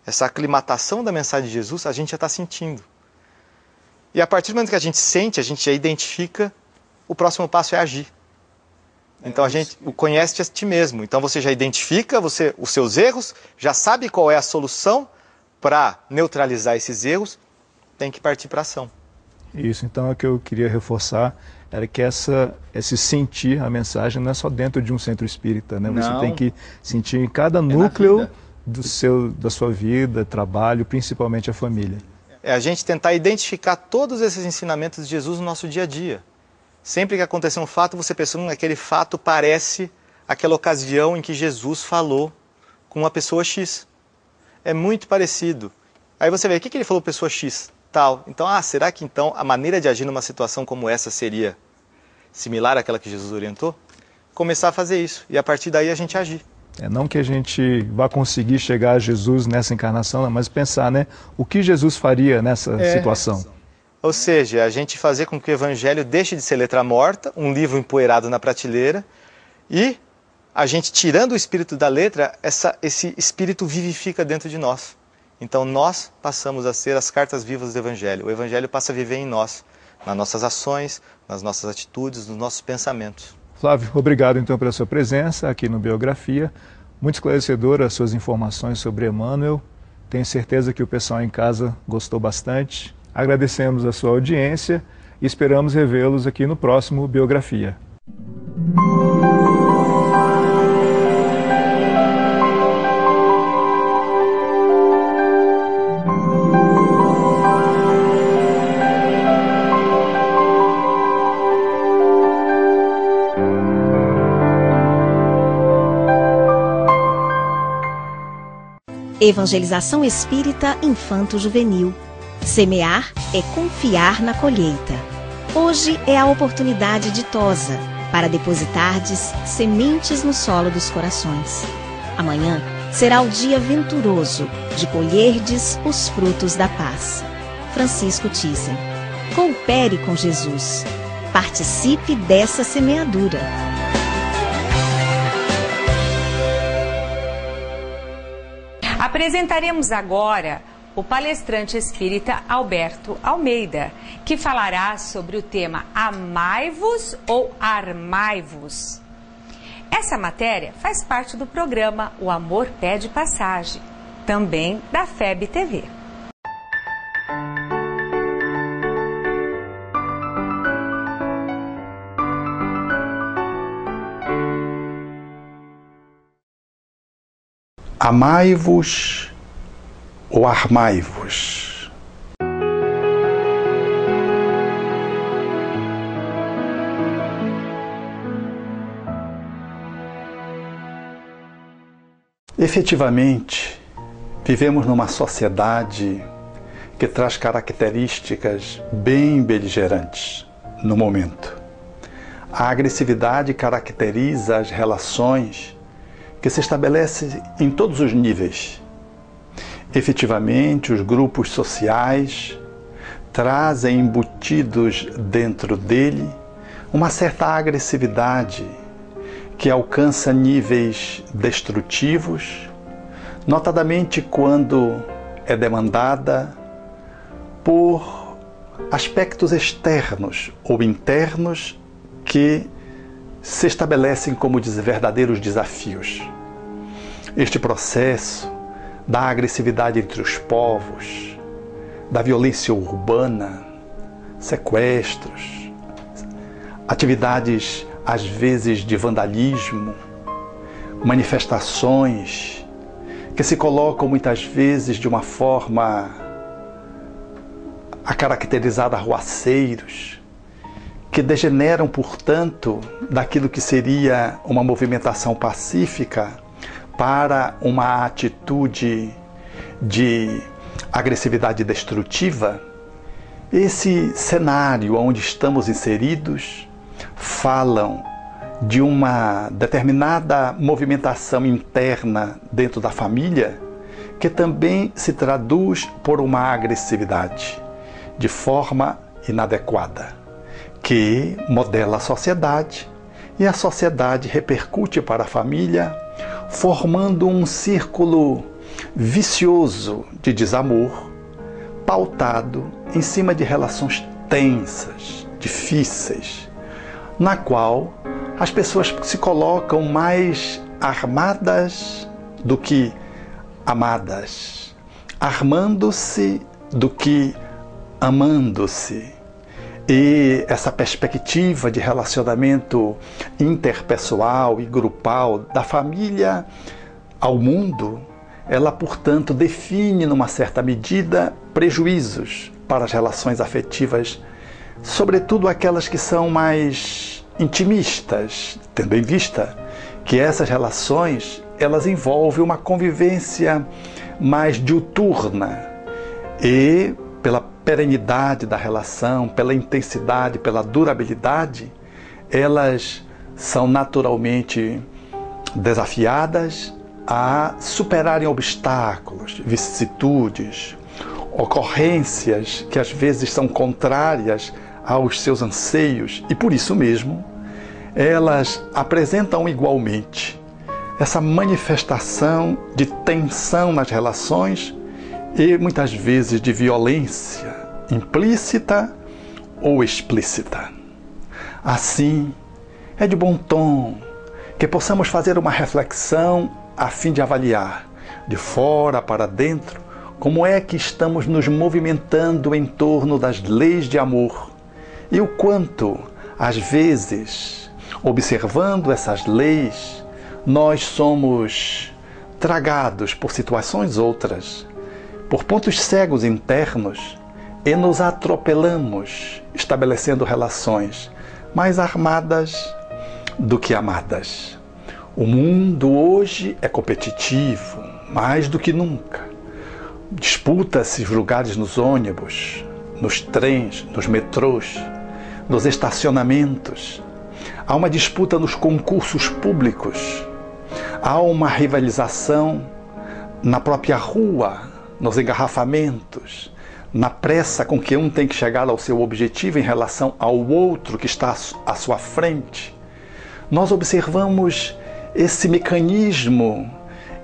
E: essa aclimatação da mensagem de Jesus, a gente já está sentindo. E a partir do momento que a gente sente, a gente já identifica, o próximo passo é agir. Então a gente conhece a ti mesmo. Então você já identifica os seus erros, já sabe qual é a solução para neutralizar esses erros, tem que partir para a ação.
D: Isso, então é o que eu queria reforçar, era que esse sentir a mensagem não é só dentro de um centro espírita, né? Você tem que sentir em cada núcleo da sua vida, trabalho, principalmente a família.
E: É a gente tentar identificar todos esses ensinamentos de Jesus no nosso dia a dia. Sempre que acontecer um fato, você pensa, aquele fato parece aquela ocasião em que Jesus falou com uma pessoa X. É muito parecido. Aí você vê, o que ele falou pessoa X? Tal. Então, será que então a maneira de agir numa situação como essa seria similar àquela que Jesus orientou? Começar a fazer isso e a partir daí a gente agir.
D: Não que a gente vá conseguir chegar a Jesus nessa encarnação, mas pensar, né, o que Jesus faria nessa situação.
E: Ou seja, a gente fazer com que o Evangelho deixe de ser letra morta, um livro empoeirado na prateleira, e a gente tirando o espírito da letra, esse espírito vivifica dentro de nós. Então nós passamos a ser as cartas vivas do Evangelho. O Evangelho passa a viver em nós, nas nossas ações, nas nossas atitudes, nos nossos pensamentos.
D: Flávio, obrigado então pela sua presença aqui no Biografia. Muito esclarecedora as suas informações sobre Emmanuel. Tenho certeza que o pessoal em casa gostou bastante. Agradecemos a sua audiência e esperamos revê-los aqui no próximo Biografia.
F: Evangelização Espírita Infanto-Juvenil. Semear é confiar na colheita. Hoje é a oportunidade ditosa para depositardes sementes no solo dos corações. Amanhã será o dia venturoso de colherdes os frutos da paz. Francisco Thyssen. Coopere com Jesus. Participe dessa semeadura.
C: Apresentaremos agora o palestrante espírita Alberto Almeida, que falará sobre o tema Amai-vos ou Armai-vos. Essa matéria faz parte do programa O Amor Pede Passagem, também da FEB TV.
G: Amai-vos ou armai-vos? Efetivamente, vivemos numa sociedade que traz características bem beligerantes no momento. A agressividade caracteriza as relações que se estabelece em todos os níveis. Efetivamente, os grupos sociais trazem embutidos dentro dele uma certa agressividade que alcança níveis destrutivos, notadamente quando é demandada por aspectos externos ou internos que se estabelecem como verdadeiros desafios. Este processo da agressividade entre os povos, da violência urbana, sequestros, atividades às vezes de vandalismo, manifestações que se colocam muitas vezes de uma forma a caracterizar arruaceiros, que degeneram, portanto, daquilo que seria uma movimentação pacífica para uma atitude de agressividade destrutiva. Esse cenário onde estamos inseridos falam de uma determinada movimentação interna dentro da família que também se traduz por uma agressividade de forma inadequada, que modela a sociedade e a sociedade repercute para a família, formando um círculo vicioso de desamor, pautado em cima de relações tensas, difíceis, na qual as pessoas se colocam mais armadas do que amadas, armando-se do que amando-se. E essa perspectiva de relacionamento interpessoal e grupal da família ao mundo, ela, portanto, define, numa certa medida, prejuízos para as relações afetivas, sobretudo aquelas que são mais intimistas, tendo em vista que essas relações, elas envolvem uma convivência mais diuturna e, pela perenidade da relação, pela intensidade, pela durabilidade, elas são naturalmente desafiadas a superarem obstáculos, vicissitudes, ocorrências que às vezes são contrárias aos seus anseios e, por isso mesmo, elas apresentam igualmente essa manifestação de tensão nas relações e muitas vezes de violência implícita ou explícita. Assim, é de bom tom que possamos fazer uma reflexão a fim de avaliar, de fora para dentro, como é que estamos nos movimentando em torno das leis de amor e o quanto, às vezes, observando essas leis, nós somos tragados por situações outras, por pontos cegos internos, e nos atropelamos, estabelecendo relações mais armadas do que amadas. O mundo hoje é competitivo, mais do que nunca. Disputa-se os lugares nos ônibus, nos trens, nos metrôs, nos estacionamentos. Há uma disputa nos concursos públicos. Há uma rivalização na própria rua, nos engarrafamentos, na pressa com que um tem que chegar ao seu objetivo em relação ao outro que está à sua frente. Nós observamos esse mecanismo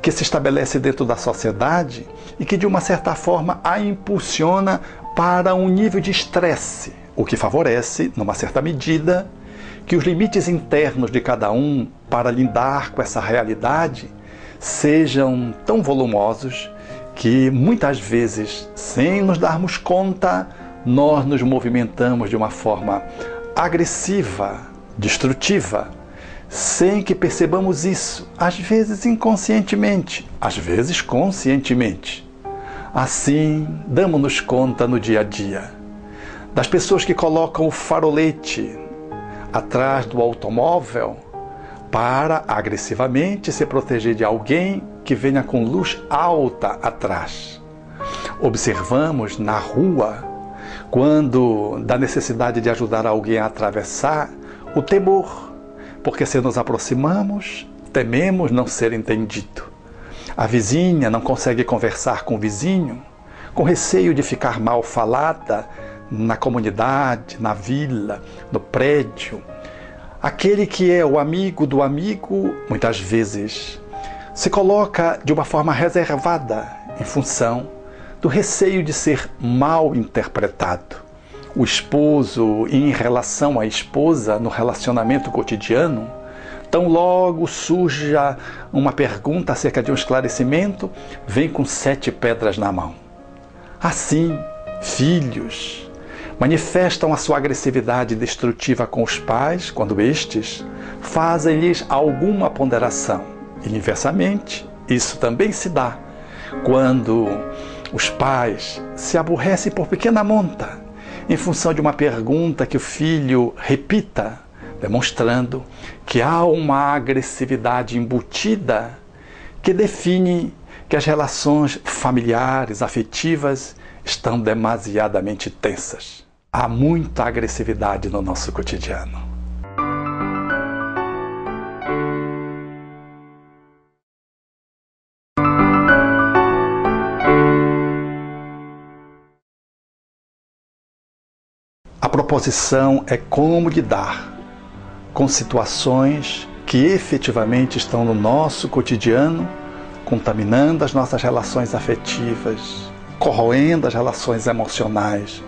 G: que se estabelece dentro da sociedade e que, de uma certa forma, a impulsiona para um nível de estresse, o que favorece, numa certa medida, que os limites internos de cada um para lidar com essa realidade sejam tão volumosos que, muitas vezes, sem nos darmos conta, nós nos movimentamos de uma forma agressiva, destrutiva, sem que percebamos isso, às vezes inconscientemente, às vezes conscientemente. Assim, damos-nos conta no dia a dia das pessoas que colocam o farolete atrás do automóvel para agressivamente se proteger de alguém que venha com luz alta atrás. Observamos na rua, quando da necessidade de ajudar alguém a atravessar, o temor, porque se nos aproximamos, tememos não ser entendido. A vizinha não consegue conversar com o vizinho, com receio de ficar mal falada na comunidade, na vila, no prédio. Aquele que é o amigo do amigo, muitas vezes, se coloca de uma forma reservada em função do receio de ser mal interpretado. O esposo, em relação à esposa, no relacionamento cotidiano, tão logo surja uma pergunta acerca de um esclarecimento, vem com 7 pedras na mão. Assim, filhos manifestam a sua agressividade destrutiva com os pais quando estes fazem-lhes alguma ponderação. E, inversamente, isso também se dá quando os pais se aborrecem por pequena monta, em função de uma pergunta que o filho repita, demonstrando que há uma agressividade embutida que define que as relações familiares, afetivas, estão demasiadamente tensas. Há muita agressividade no nosso cotidiano. A proposição é como lidar com situações que efetivamente estão no nosso cotidiano, com contaminando as nossas relações afetivas, corroendo as relações emocionais,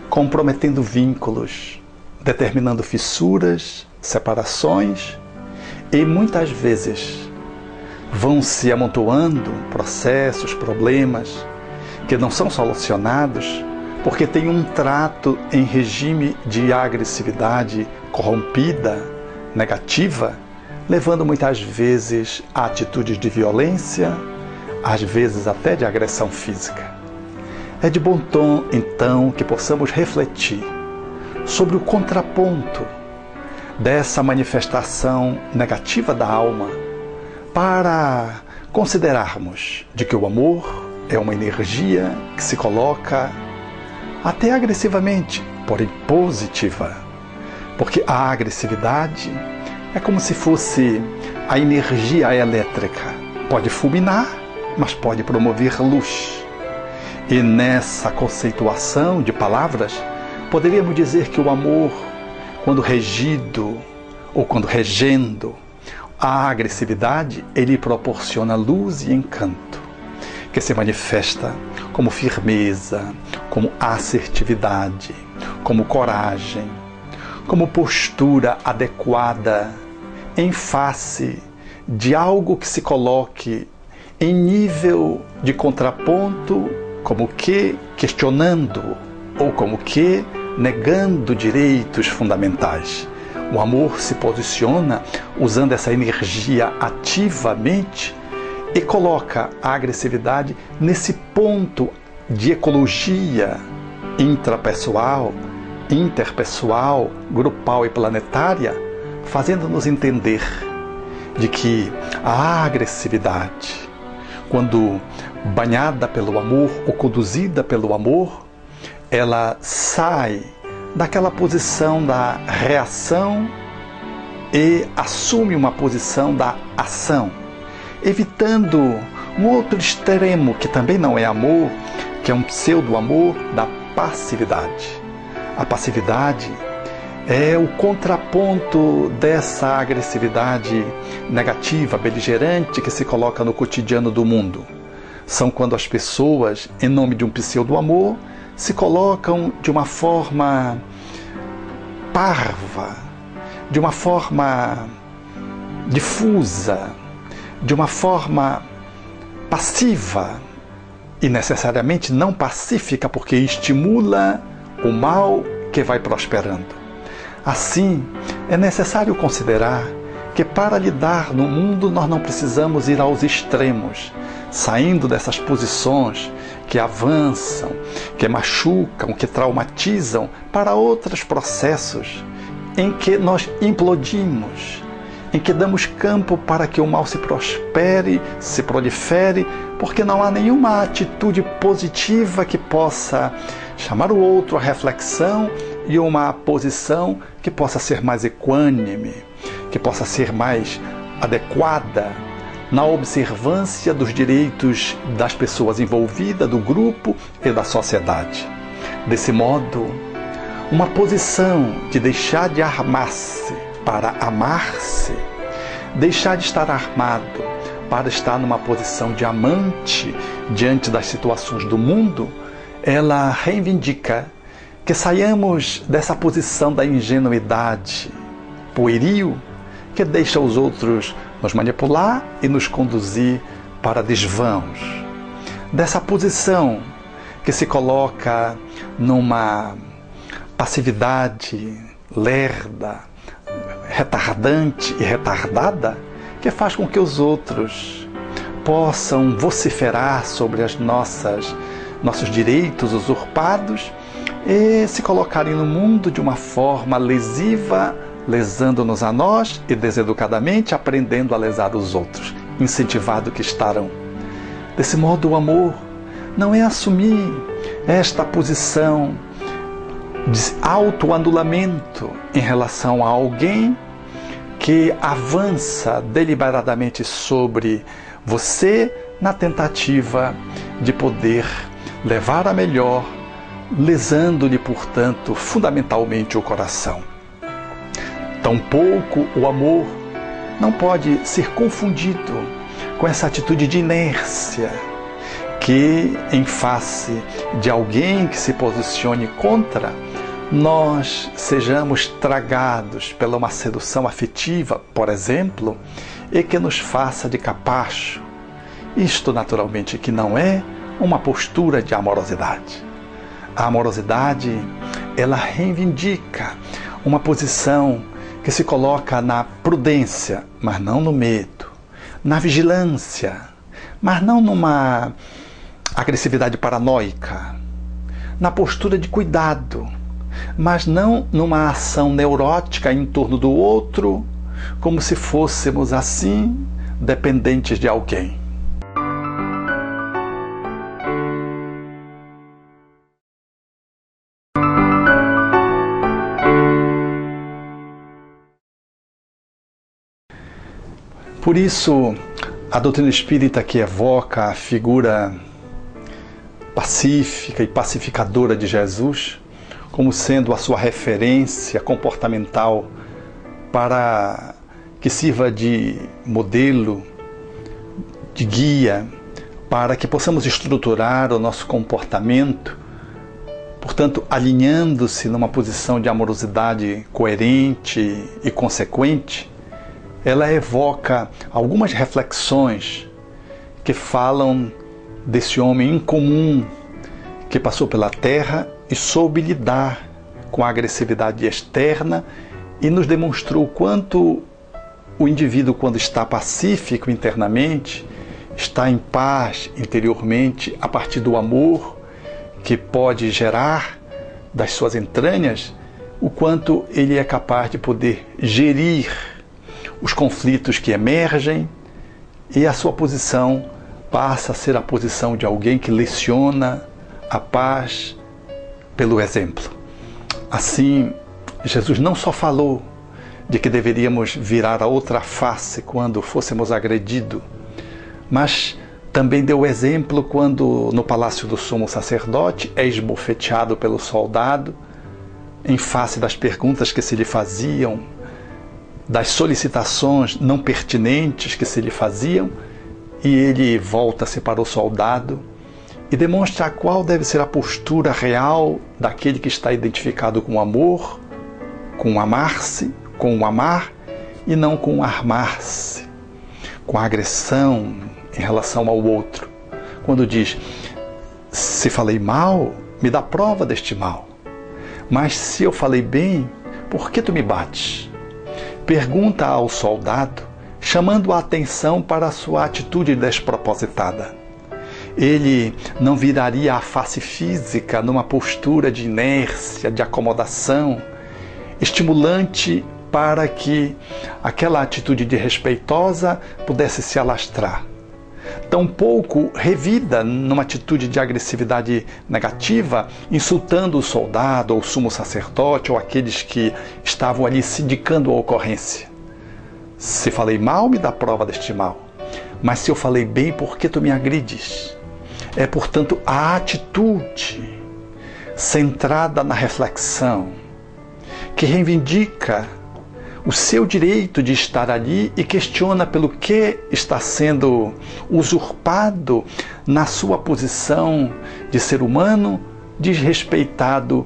G: comprometendo vínculos, determinando fissuras, separações, e muitas vezes vão se amontoando processos, problemas que não são solucionados porque tem um trato em regime de agressividade corrompida, negativa, levando muitas vezes a atitudes de violência, às vezes até de agressão física. É de bom tom, então, que possamos refletir sobre o contraponto dessa manifestação negativa da alma para considerarmos de que o amor é uma energia que se coloca até agressivamente, porém positiva, porque a agressividade é como se fosse a energia elétrica. Pode fulminar, mas pode promover luz. E nessa conceituação de palavras, poderíamos dizer que o amor, quando regido ou quando regendo a agressividade, ele proporciona luz e encanto, que se manifesta como firmeza, como assertividade, como coragem, como postura adequada em face de algo que se coloque em nível de contraponto, como que questionando ou como que negando direitos fundamentais. O amor se posiciona usando essa energia ativamente e coloca a agressividade nesse ponto de ecologia intrapessoal, interpessoal, grupal e planetária, fazendo-nos entender de que a agressividade, quando banhada pelo amor ou conduzida pelo amor, ela sai daquela posição da reação e assume uma posição da ação, evitando um outro extremo que também não é amor, que é um pseudo-amor da passividade. A passividade é o contraponto dessa agressividade negativa, beligerante que se coloca no cotidiano do mundo. São quando as pessoas, em nome de um pseudo-amor, se colocam de uma forma parva, de uma forma difusa, de uma forma passiva e necessariamente não pacífica, porque estimula o mal que vai prosperando. Assim, é necessário considerar que para lidar no mundo nós não precisamos ir aos extremos, saindo dessas posições que avançam, que machucam, que traumatizam, para outros processos em que nós implodimos, em que damos campo para que o mal se prospere, se prolifere, porque não há nenhuma atitude positiva que possa chamar o outro à reflexão e uma posição que possa ser mais equânime, que possa ser mais adequada na observância dos direitos das pessoas envolvidas, do grupo e da sociedade. Desse modo, uma posição de deixar de armar-se para amar-se, deixar de estar armado para estar numa posição de amante diante das situações do mundo, ela reivindica que saiamos dessa posição da ingenuidade pueril que deixa os outros nos manipular e nos conduzir para desvãos. Dessa posição que se coloca numa passividade lerda, retardante e retardada, que faz com que os outros possam vociferar sobre as nossos direitos usurpados e se colocarem no mundo de uma forma lesiva, lesando-nos a nós e deseducadamente aprendendo a lesar os outros, incentivado que estarão. Desse modo, o amor não é assumir esta posição de autoanulamento em relação a alguém que avança deliberadamente sobre você na tentativa de poder levar a melhor, lesando-lhe, portanto, fundamentalmente o coração. Tampouco o amor não pode ser confundido com essa atitude de inércia, que em face de alguém que se posicione contra, nós sejamos tragados pela uma sedução afetiva, por exemplo, e que nos faça de capacho. Isto, naturalmente, que não é uma postura de amorosidade. A amorosidade, ela reivindica uma posição que se coloca na prudência, mas não no medo, na vigilância, mas não numa agressividade paranoica, na postura de cuidado, mas não numa ação neurótica em torno do outro, como se fôssemos assim dependentes de alguém. Por isso, a doutrina espírita, que evoca a figura pacífica e pacificadora de Jesus como sendo a sua referência comportamental para que sirva de modelo, de guia, para que possamos estruturar o nosso comportamento, portanto, alinhando-se numa posição de amorosidade coerente e consequente, ela evoca algumas reflexões que falam desse homem incomum que passou pela Terra e soube lidar com a agressividade externa e nos demonstrou quanto o indivíduo, quando está pacífico internamente, está em paz interiormente a partir do amor que pode gerar das suas entranhas, o quanto ele é capaz de poder gerir os conflitos que emergem, e a sua posição passa a ser a posição de alguém que leciona a paz pelo exemplo. Assim, Jesus não só falou de que deveríamos virar a outra face quando fôssemos agredidos, mas também deu exemplo quando, no palácio do sumo sacerdote, é esbofeteado pelo soldado, em face das perguntas que se lhe faziam, das solicitações não pertinentes que se lhe faziam, e ele volta-se para o soldado e demonstra qual deve ser a postura real daquele que está identificado com o amor, com o amar-se, com o amar, e não com o armar-se, com a agressão em relação ao outro. Quando diz, se falei mal, me dá prova deste mal. Mas se eu falei bem, por que tu me bates? Pergunta ao soldado, chamando a atenção para a sua atitude despropositada. Ele não viraria a face física numa postura de inércia, de acomodação, estimulante para que aquela atitude desrespeitosa pudesse se alastrar. Tampouco revida numa atitude de agressividade negativa, insultando o soldado ou o sumo sacerdote ou aqueles que estavam ali sindicando a ocorrência. Se falei mal, me dá prova deste mal. Mas se eu falei bem, por que tu me agredes? É, portanto, a atitude centrada na reflexão, que reivindica o seu direito de estar ali e questiona pelo que está sendo usurpado na sua posição de ser humano, desrespeitado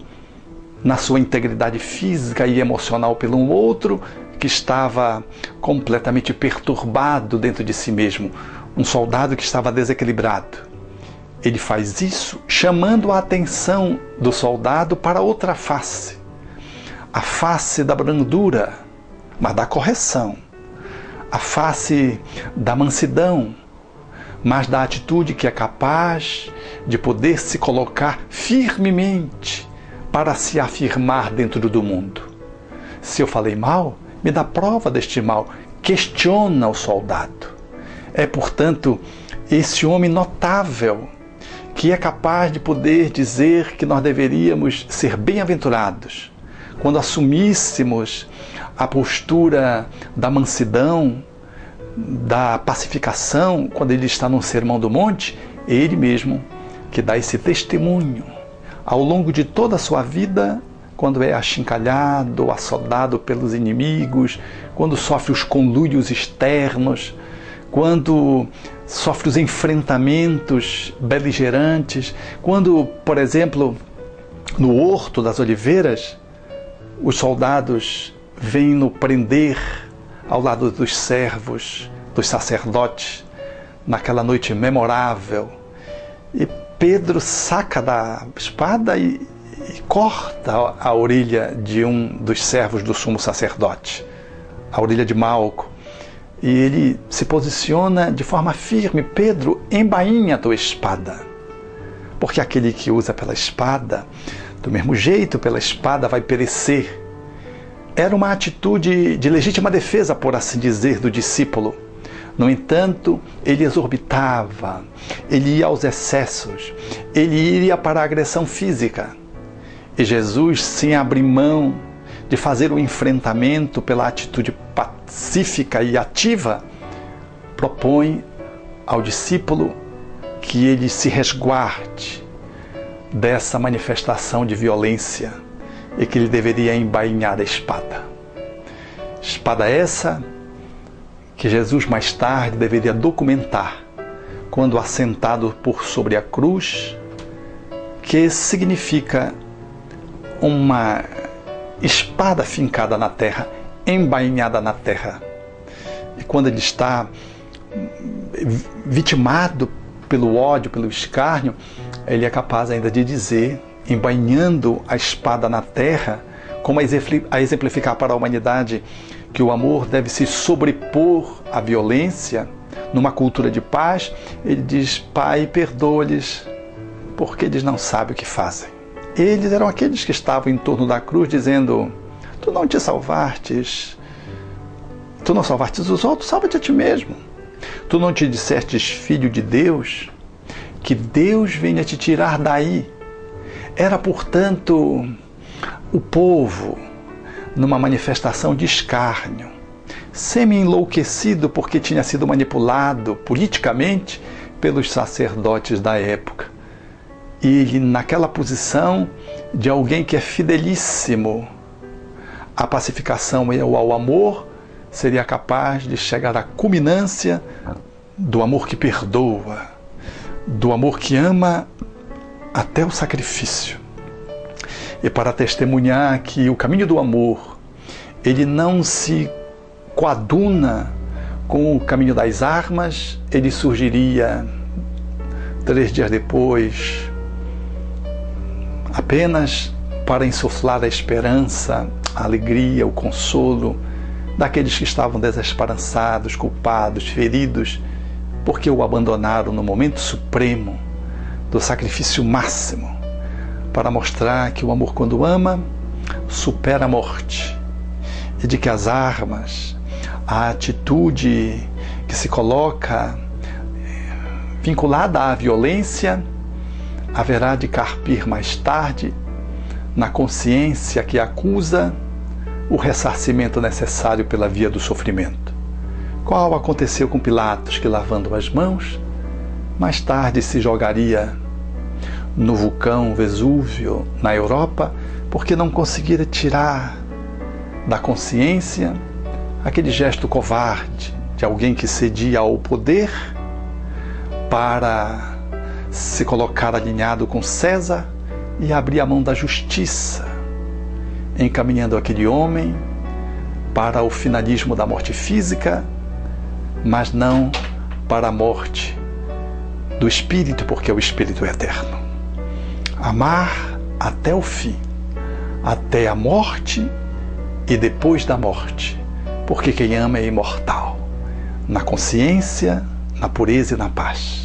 G: na sua integridade física e emocional pelo outro, que estava completamente perturbado dentro de si mesmo, um soldado que estava desequilibrado. Ele faz isso chamando a atenção do soldado para outra face, a face da brandura, mas da correção, a face da mansidão, mas da atitude que é capaz de poder se colocar firmemente para se afirmar dentro do mundo. Se eu falei mal, me dá prova deste mal, questiona o soldado. É, portanto, esse homem notável que é capaz de poder dizer que nós deveríamos ser bem-aventurados quando assumíssemos a postura da mansidão, da pacificação, quando ele está no Sermão do Monte, ele mesmo que dá esse testemunho ao longo de toda a sua vida, quando é achincalhado, assodado pelos inimigos, quando sofre os conluios externos, quando sofre os enfrentamentos beligerantes, quando, por exemplo, no Horto das Oliveiras, os soldados vêm-no prender ao lado dos servos, dos sacerdotes, naquela noite memorável. E Pedro saca da espada e corta a orelha de um dos servos do sumo sacerdote, a orelha de Malco. E ele se posiciona de forma firme: Pedro, embainha a tua espada. Porque aquele que usa pela espada, do mesmo jeito pela espada vai perecer. Era uma atitude de legítima defesa, por assim dizer, do discípulo. No entanto, ele exorbitava, ele ia aos excessos, ele iria para a agressão física. E Jesus, sem abrir mão de fazer o enfrentamento pela atitude pacífica e ativa, propõe ao discípulo que ele se resguarde dessa manifestação de violência e que ele deveria embainhar a espada. Espada essa que Jesus mais tarde deveria documentar quando assentado por sobre a cruz, que significa uma espada fincada na terra, embainhada na terra. E quando ele está vitimado pelo ódio, pelo escárnio, ele é capaz ainda de dizer, embainhando a espada na terra, como a exemplificar para a humanidade que o amor deve se sobrepor à violência numa cultura de paz. Ele diz: Pai, perdoa-lhes, porque eles não sabem o que fazem. Eles eram aqueles que estavam em torno da cruz dizendo: tu não te salvastes, tu não salvastes os outros, salva-te a ti mesmo. Tu não te dissestes filho de Deus, que Deus venha te tirar daí. Era, portanto, o povo numa manifestação de escárnio, semi-enlouquecido porque tinha sido manipulado politicamente pelos sacerdotes da época. E ele, naquela posição de alguém que é fidelíssimo à pacificação e ao amor, seria capaz de chegar à culminância do amor que perdoa, do amor que ama até o sacrifício. E para testemunhar que o caminho do amor, ele não se coaduna com o caminho das armas, ele surgiria 3 dias depois, apenas para insuflar a esperança, a alegria, o consolo daqueles que estavam desesperançados, culpados, feridos, porque o abandonaram no momento supremo do sacrifício máximo, para mostrar que o amor, quando ama, supera a morte, e de que as armas, a atitude que se coloca vinculada à violência, haverá de carpir mais tarde, na consciência que acusa, o ressarcimento necessário pela via do sofrimento. Qual aconteceu com Pilatos, que, lavando as mãos, mais tarde se jogaria no vulcão Vesúvio, na Europa, porque não conseguira tirar da consciência aquele gesto covarde de alguém que cedia ao poder para se colocar alinhado com César e abrir a mão da justiça, encaminhando aquele homem para o finalismo da morte física, mas não para a morte do espírito, porque o espírito é eterno. Amar até o fim, até a morte e depois da morte, porque quem ama é imortal, na consciência, na pureza e na paz.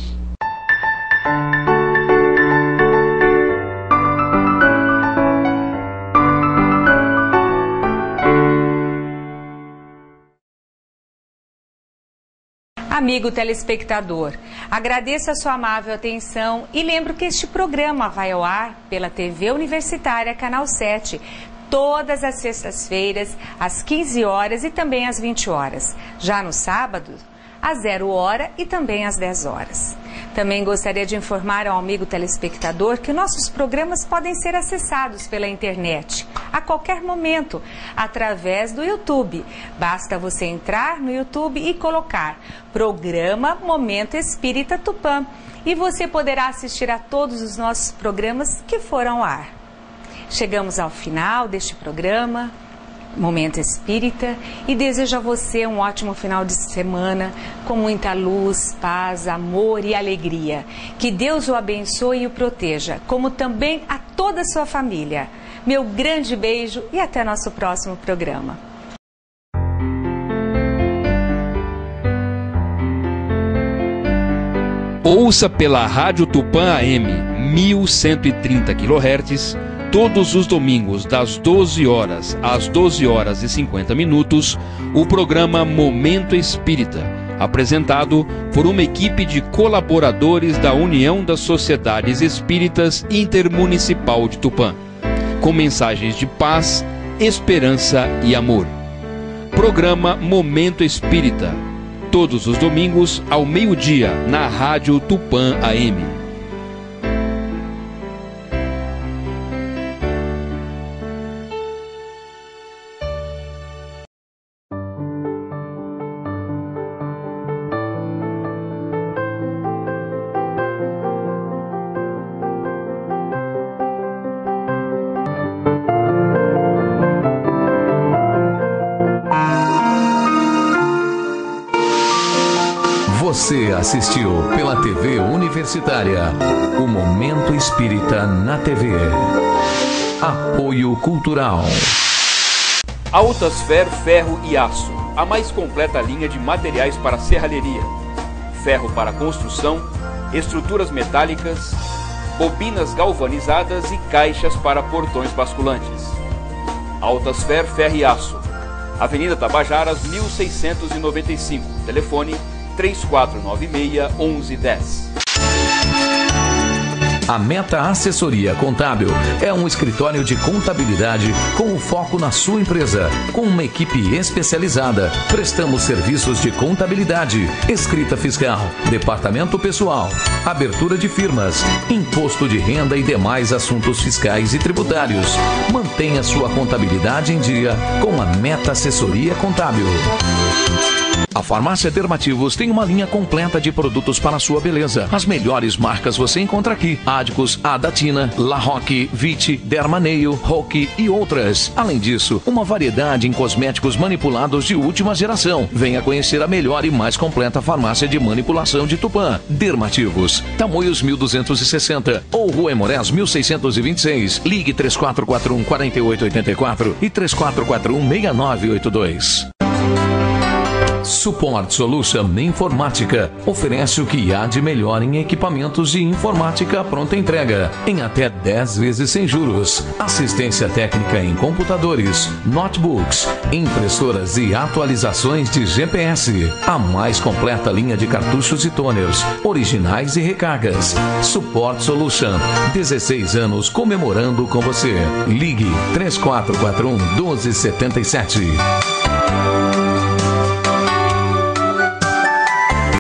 C: Amigo telespectador, agradeço a sua amável atenção e lembro que este programa vai ao ar pela TV Universitária Canal 7, todas as sextas-feiras, às 15 horas e também às 20 horas. Já no sábado, às 0 hora e também às 10 horas. Também gostaria de informar ao amigo telespectador que nossos programas podem ser acessados pela internet a qualquer momento, através do YouTube. Basta você entrar no YouTube e colocar Programa Momento Espírita Tupã e você poderá assistir a todos os nossos programas que foram ao ar. Chegamos ao final deste programa, Momento Espírita, e desejo a você um ótimo final de semana, com muita luz, paz, amor e alegria. Que Deus o abençoe e o proteja, como também a toda a sua família. Meu grande beijo e até nosso próximo programa.
B: Ouça pela Rádio Tupã AM 1130 kHz todos os domingos das 12 horas às 12 horas e 50 minutos o programa Momento Espírita, apresentado por uma equipe de colaboradores da União das Sociedades Espíritas Intermunicipal de Tupã, com mensagens de paz, esperança e amor. Programa Momento Espírita, todos os domingos ao meio-dia na Rádio Tupã AM.
A: Você assistiu pela TV Universitária o Momento Espírita na TV. Apoio Cultural.
B: Altasfer Ferro e Aço, a mais completa linha de materiais para serralheria. Ferro para construção, estruturas metálicas, bobinas galvanizadas e caixas para portões basculantes. Altasfer Ferro e Aço, Avenida Tabajaras 1695, telefone 3496-1110.
A: A Meta Assessoria Contábil é um escritório de contabilidade com o foco na sua empresa. Com uma equipe especializada, prestamos serviços de contabilidade, escrita fiscal, departamento pessoal, abertura de firmas, imposto de renda e demais assuntos fiscais e tributários. Mantenha sua contabilidade em dia com a Meta Assessoria Contábil. A Farmácia Dermativos tem uma linha completa de produtos para a sua beleza. As melhores marcas você encontra aqui: Adicus, Adatina, La Roque, Vite, Dermaneio, Roque e outras. Além disso, uma variedade em cosméticos manipulados de última geração. Venha conhecer a melhor e mais completa farmácia de manipulação de Tupã. Dermativos, Tamoios 1260 ou Rua Emorés 1626. Ligue 3441-4884 e 3441-6982. Support Solution Informática oferece o que há de melhor em equipamentos de informática pronta entrega, em até 10 vezes sem juros. Assistência técnica em computadores, notebooks, impressoras e atualizações de GPS. A mais completa linha de cartuchos e toners, originais e recargas. Support Solution, 16 anos comemorando com você. Ligue 3441-1277.